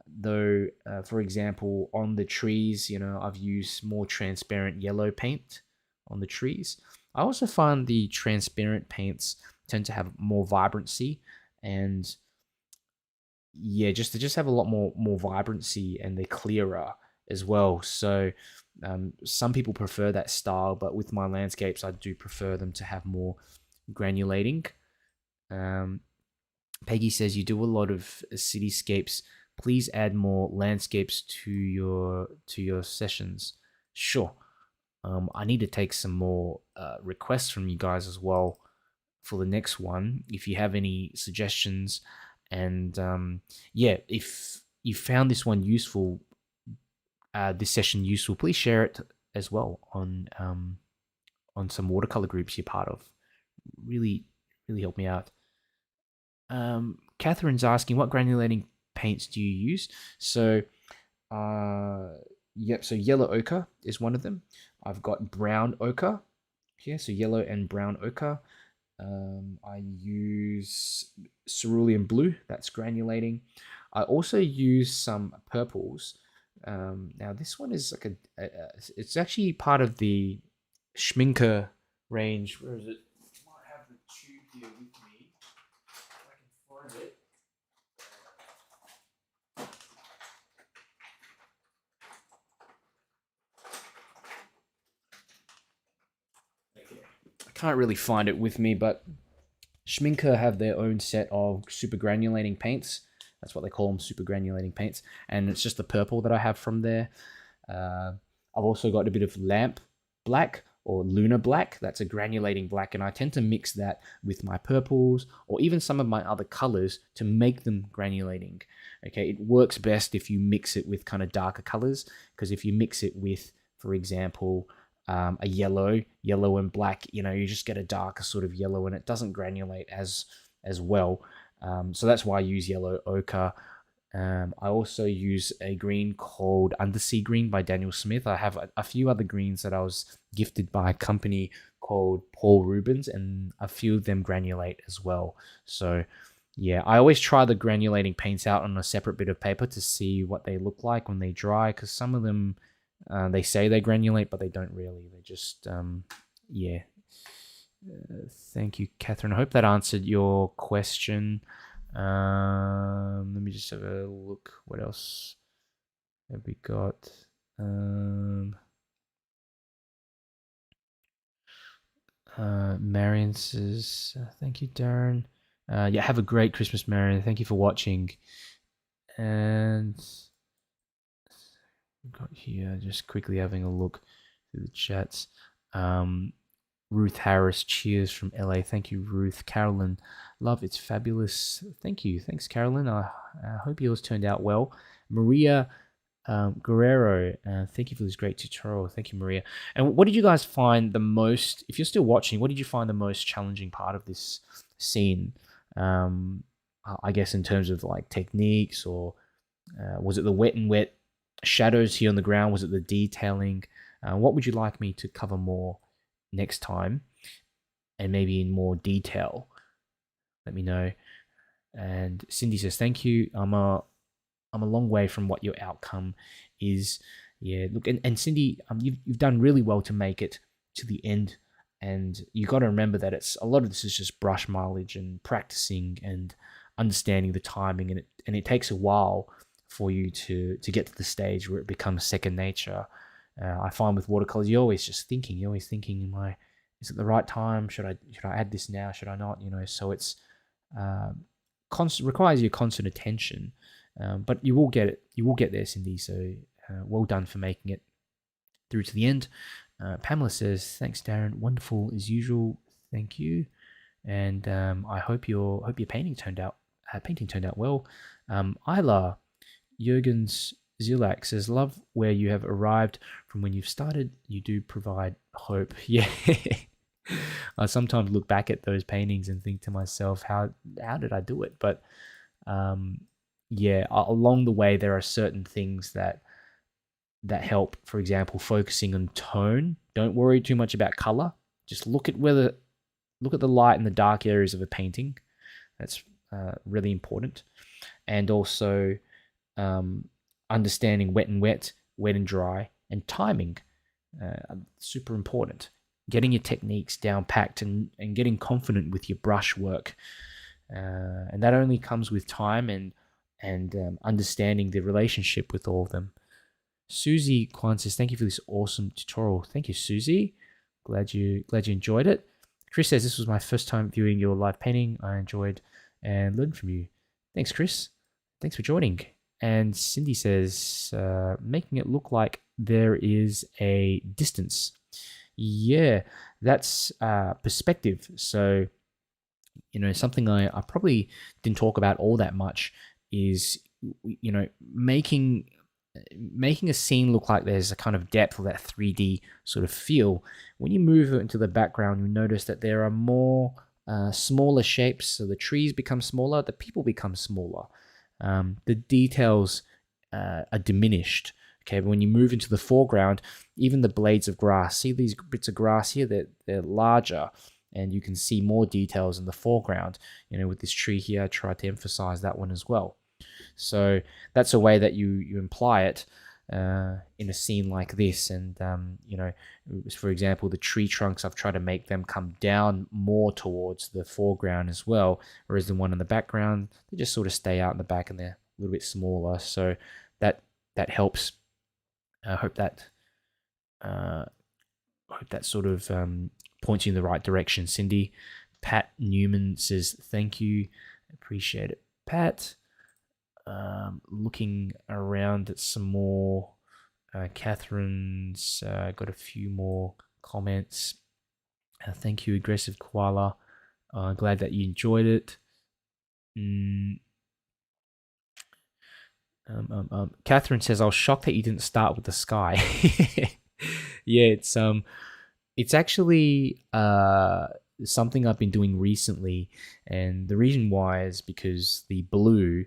Though, for example, on the trees, I've used more transparent yellow paint on the trees. I also find the transparent paints tend to have more vibrancy, and yeah, just have a lot more vibrancy, and they're clearer as well. So some people prefer that style, but with my landscapes, I do prefer them to have more granulating. Peggy says, you do a lot of cityscapes. Please add more landscapes to your sessions. Sure. I need to take some more requests from you guys as well for the next one, if you have any suggestions. And yeah, if you found this one useful, this session useful, please share it as well on some watercolor groups you're part of. really, really help me out. Catherine's asking, what granulating paints do you use? So, uh, yep. So yellow ochre is one of them. I've got brown ochre here, so yellow and brown ochre. I use cerulean blue, that's granulating. I also use some purples. Now this one is like it's actually part of the Schminker range. Where is it? I might have the tube here with me. If I can find it. Okay. I can't really find it with me, but Schminker have their own set of super granulating paints. That's what they call them, super granulating paints. And it's just the purple that I have from there. I've also got a bit of lamp black or lunar black. That's a granulating black. And I tend to mix that with my purples or even some of my other colors to make them granulating. Okay, it works best if you mix it with kind of darker colors, because if you mix it with, for example, a yellow and black, you just get a darker sort of yellow, and it doesn't granulate as well. So that's why I use yellow ochre. I also use a green called Undersea Green by Daniel Smith. I have a few other greens that I was gifted by a company called Paul Rubens, and a few of them granulate as well. So yeah, I always try the granulating paints out on a separate bit of paper to see what they look like when they dry, because some of them they say they granulate, but they don't really. They just, yeah. Thank you, Catherine. I hope that answered your question. Let me just have a look. What else have we got? Marion says, thank you, Darren. Yeah, have a great Christmas, Marion. Thank you for watching. And we've got here, just quickly having a look through the chats. Ruth Harris, cheers from LA. Thank you, Ruth. Carolyn, love, it's fabulous. Thank you. Thanks, Carolyn. I hope yours turned out well. Maria Guerrero, thank you for this great tutorial. Thank you, Maria. And what did you guys find the most, if you're still watching, what did you find the most challenging part of this scene? I guess in terms of like techniques, or was it the wet and wet shadows here on the ground? Was it the detailing? What would you like me to cover more next time, and maybe in more detail? Let me know. And Cindy says, thank you. I'm a long way from what your outcome is. Yeah, look, and Cindy, you've done really well to make it to the end, and you got to remember that it's a lot of this is just brush mileage and practicing and understanding the timing, and it takes a while for you to get to the stage where it becomes second nature. I find with watercolors, you're always thinking, is it the right time? Should I add this now? Should I not? So it's requires your constant attention, but you will get it. You will get there, Cindy. So well done for making it through to the end. Pamela says, "Thanks, Darren. Wonderful as usual. Thank you." And I hope your painting turned out well. Isla Jurgens Zulak says, "Love where you have arrived from when you've started. You do provide hope." Yeah. I sometimes look back at those paintings and think to myself, how did I do it? But yeah, along the way there are certain things that help. For example, focusing on tone. Don't worry too much about color. Just look at the light and the dark areas of a painting. That's really important. And also understanding wet and dry, and timing. Super important. Getting your techniques down packed and getting confident with your brush work. And that only comes with time and understanding the relationship with all of them. Susie Kwan says, "Thank you for this awesome tutorial." Thank you, Susie. Glad you enjoyed it. Chris says, "This was my first time viewing your live painting. I enjoyed and learned from you." Thanks, Chris. Thanks for joining. And Cindy says, "Making it look like there is a distance." Yeah, that's perspective. So, something I probably didn't talk about all that much is, making making a scene look like there's a kind of depth or that 3D sort of feel. When you move it into the background, you notice that there are more smaller shapes. So the trees become smaller, the people become smaller. The details are diminished. Okay, but when you move into the foreground, even the blades of grass, see these bits of grass here, they're larger, and you can see more details in the foreground. With this tree here, I tried to emphasize that one as well. So that's a way that you imply it in a scene like this. And, for example, the tree trunks, I've tried to make them come down more towards the foreground as well, whereas the one in the background, they just sort of stay out in the back and they're a little bit smaller. So that helps. I hope that sort of points you in the right direction, Cindy. Pat Newman says, thank you. Appreciate it, Pat. Looking around at some more. Catherine's got a few more comments. Thank you, Aggressive Koala. Glad that you enjoyed it. Catherine says, I was shocked that you didn't start with the sky. Yeah, it's actually something I've been doing recently, and the reason why is because the blue,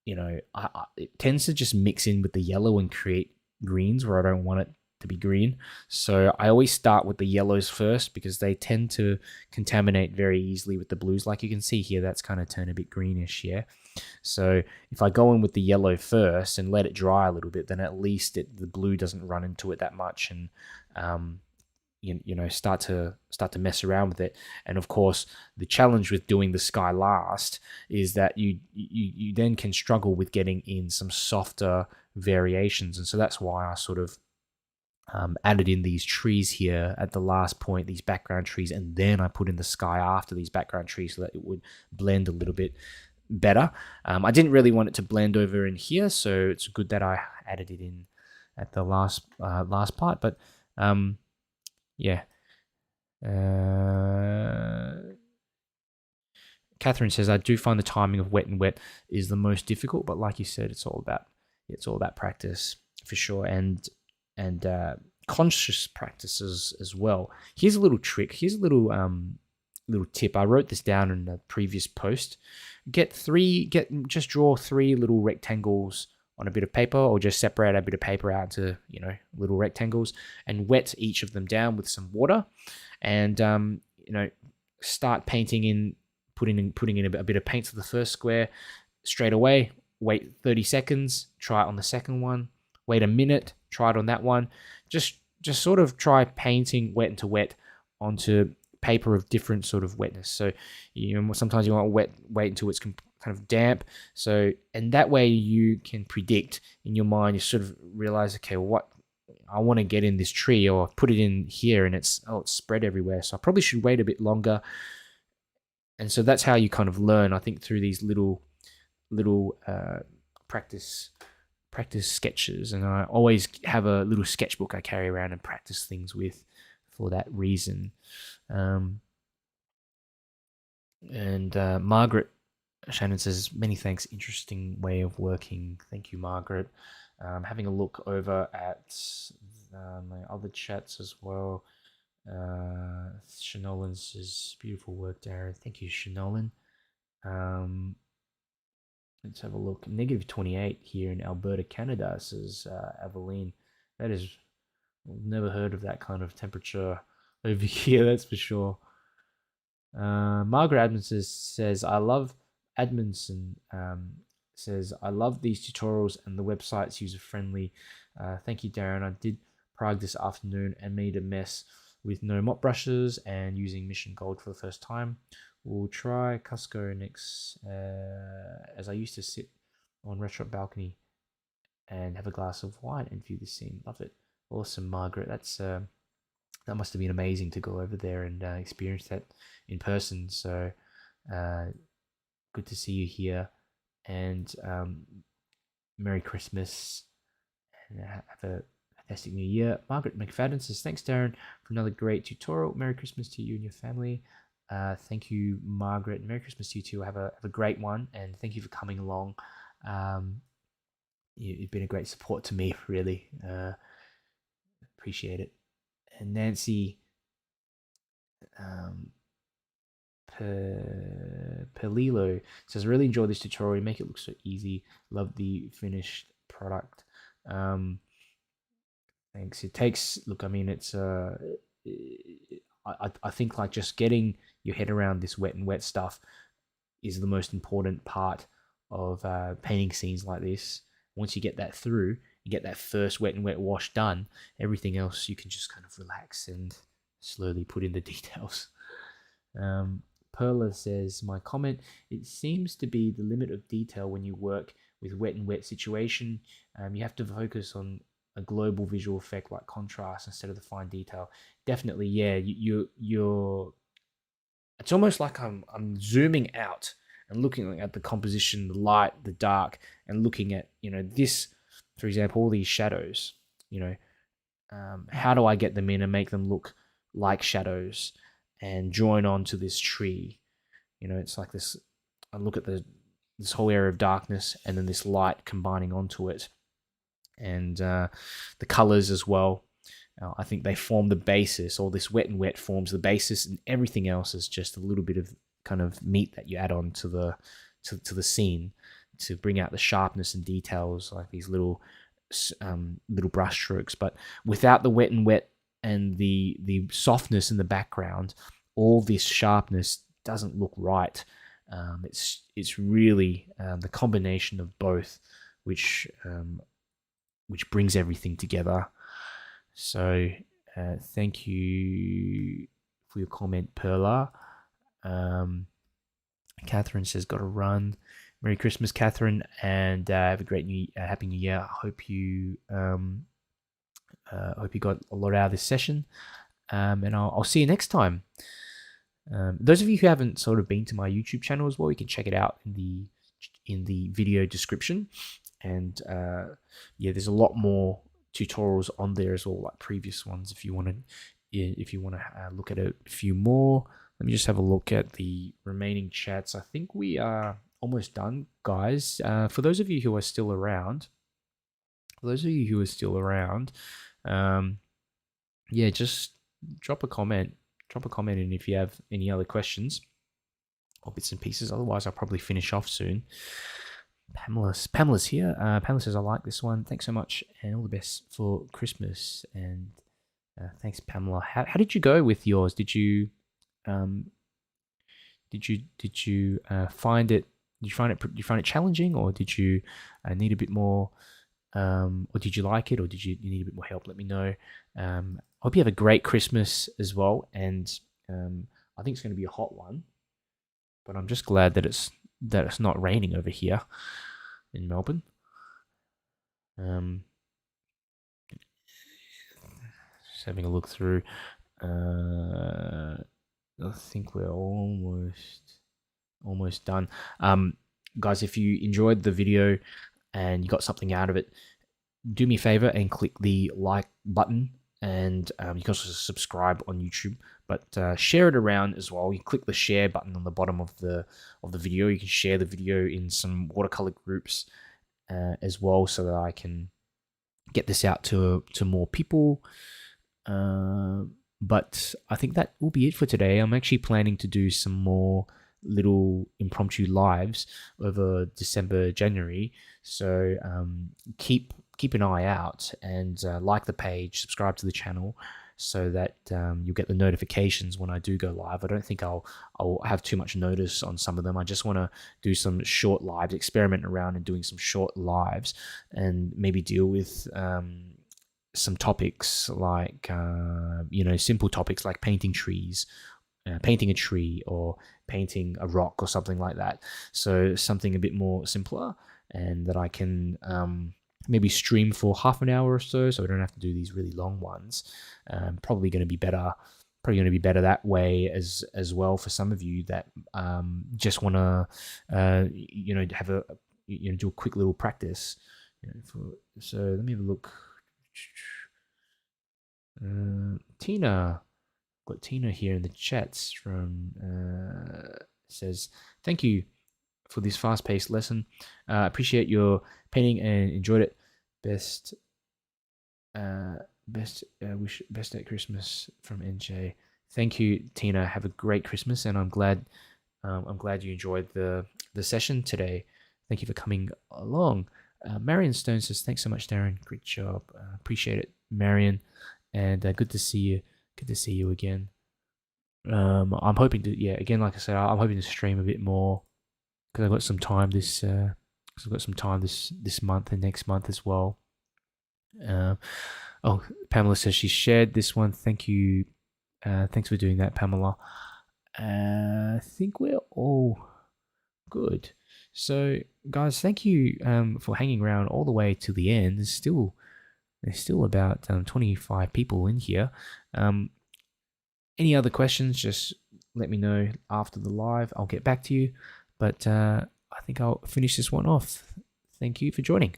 it tends to just mix in with the yellow and create greens where I don't want it to be green. So I always start with the yellows first because they tend to contaminate very easily with the blues. Like you can see here, that's kind of turned a bit greenish, yeah? So if I go in with the yellow first and let it dry a little bit, then at least the blue doesn't run into it that much and start to mess around with it. And of course, the challenge with doing the sky last is that you then can struggle with getting in some softer variations. And so that's why I sort of added in these trees here at the last point, these background trees, and then I put in the sky after these background trees so that it would blend a little bit better. I didn't really want it to blend over in here, so it's good that I added it in at the last part. But yeah. Catherine says, I do find the timing of wet and wet is the most difficult, but like you said, it's all about practice for sure, and conscious practices as well. Here's a little trick. Here's a little tip. I wrote this down in a previous post. Just draw 3 little rectangles on a bit of paper, or just separate a bit of paper out into little rectangles, and wet each of them down with some water, and start painting in, putting in a bit of paint to the first square straight away. Wait 30 seconds, try it on the second one. Wait a minute, try it on that one. Just sort of try painting wet into wet onto paper of different sort of wetness. So sometimes you want wait until it's kind of damp. So, and that way you can predict in your mind. You sort of realize, okay, well, what I want to get in this tree, or put it in here, and it's spread everywhere. So I probably should wait a bit longer. And so that's how you kind of learn, I think, through these little practice sketches. And I always have a little sketchbook I carry around and practice things with for that reason. Margaret Shannon says, many thanks, interesting way of working. Thank you, Margaret. Having a look over at my other chats as well. Shanolan says, beautiful work, Darren. Thank you, Shanolan. Let's have a look. -28 here in Alberta, Canada, says Aveline. That is, I've never heard of that kind of temperature over here, that's for sure. Margaret Admonson says, I love Admonson. Says, I love these tutorials and the website's user-friendly. Thank you, Darren. I did Prague this afternoon and made a mess with no mop brushes and using Mission Gold for the first time. We'll try Cusco next, as I used to sit on restaurant balcony and have a glass of wine and view the scene. Love it. Awesome, Margaret. That must have been amazing to go over there and experience that in person. So good to see you here, and Merry Christmas, and have a fantastic New Year. Margaret McFadden says, thanks, Darren, for another great tutorial. Merry Christmas to you and your family. Thank you, Margaret. Merry Christmas to you too. Have a great one, and thank you for coming along. you've been a great support to me, really. Appreciate it. And Nancy um, Pelilo says, really enjoy this tutorial. You make it look so easy. Love the finished product. Thanks. It takes, look, I mean, it's, I think like just getting your head around this wet and wet stuff is the most important part of painting scenes like this. Once you get that through, you get that first wet and wet wash done, everything else you can just kind of relax and slowly put in the details. Perla says, my comment, it seems to be the limit of detail when you work with wet and wet situation. You have to focus on a global visual effect like contrast instead of the fine detail. Definitely, yeah. You're. It's almost like I'm zooming out and looking at the composition, the light, the dark, and looking at this, for example, all these shadows. How do I get them in and make them look like shadows and join onto this tree? It's like this. I look at this whole area of darkness and then this light combining onto it, and the colors as well. I think they form the basis. All this wet and wet forms the basis, and everything else is just a little bit of kind of meat that you add on to the scene to bring out the sharpness and details, like these little brush strokes. But without the wet and wet and the softness in the background, all this sharpness doesn't look right. It's really the combination of both, which brings everything together. So thank you for your comment, Perla. Catherine says, got to run. Merry Christmas, Catherine, and have a great Happy New Year. I hope you got a lot out of this session, and I'll see you next time. Those of you who haven't sort of been to my YouTube channel as well, you can check it out in the video description. And there's a lot more tutorials on there as well, like previous ones. If you want to look at a few more, let me just have a look at the remaining chats. I think we are almost done, guys. For those of you who are still around, just drop a comment. In if you have any other questions or bits and pieces. Otherwise, I'll probably finish off soon. Pamela's here. Pamela says, I like this one. Thanks so much, and all the best for Christmas. And thanks, Pamela. How did you go with yours? Did you find it? Did you find it challenging, or did you need a bit more? Or did you like it, or did you need a bit more help? Let me know. I hope you have a great Christmas as well, and I think it's going to be a hot one. But I'm just glad that it's not raining over here in Melbourne. Just having a look through. I think we're almost done. Guys, if you enjoyed the video and you got something out of it, do me a favor and click the like button, and you can also subscribe on YouTube, but share it around as well. You click the share button on the bottom of the video. You can share the video in some watercolor groups as well, so that I can get this out to more people. But I think that will be it for today. I'm actually planning to do some more little impromptu lives over December, January. So keep an eye out, and like the page, subscribe to the channel, so that you'll get the notifications when I do go live. I don't think I'll have too much notice on some of them. I just want to do some short lives, experiment around and doing some short lives, and maybe deal with some topics like simple topics like painting trees, painting a tree, or painting a rock or something like that. So something a bit more simpler, and that I can maybe stream for half an hour or so I don't have to do these really long ones. Probably going to be better that way as well for some of you that just want to have a do a quick little practice. So let me have a look. Tina, got Tina here in the chats from says, thank you for this fast-paced lesson. Appreciate your painting and enjoyed it. Best best at Christmas from NJ. Thank you, Tina. Have a great Christmas, and I'm glad you enjoyed the session today. Thank you for coming along. Marion Stone says, "Thanks so much, Darren. Great job. Appreciate it, Marion, and good to see you. Good to see you again." I'm hoping to, again, like I said, I'm hoping to stream a bit more because I've got some time this month and next month as well. Pamela says she shared this one. Thank you. Thanks for doing that, Pamela. I think we're all good. So, guys, thank you for hanging around all the way to the end. There's still about 25 people in here. Any other questions, just let me know after the live. I'll get back to you. But I think I'll finish this one off. Thank you for joining.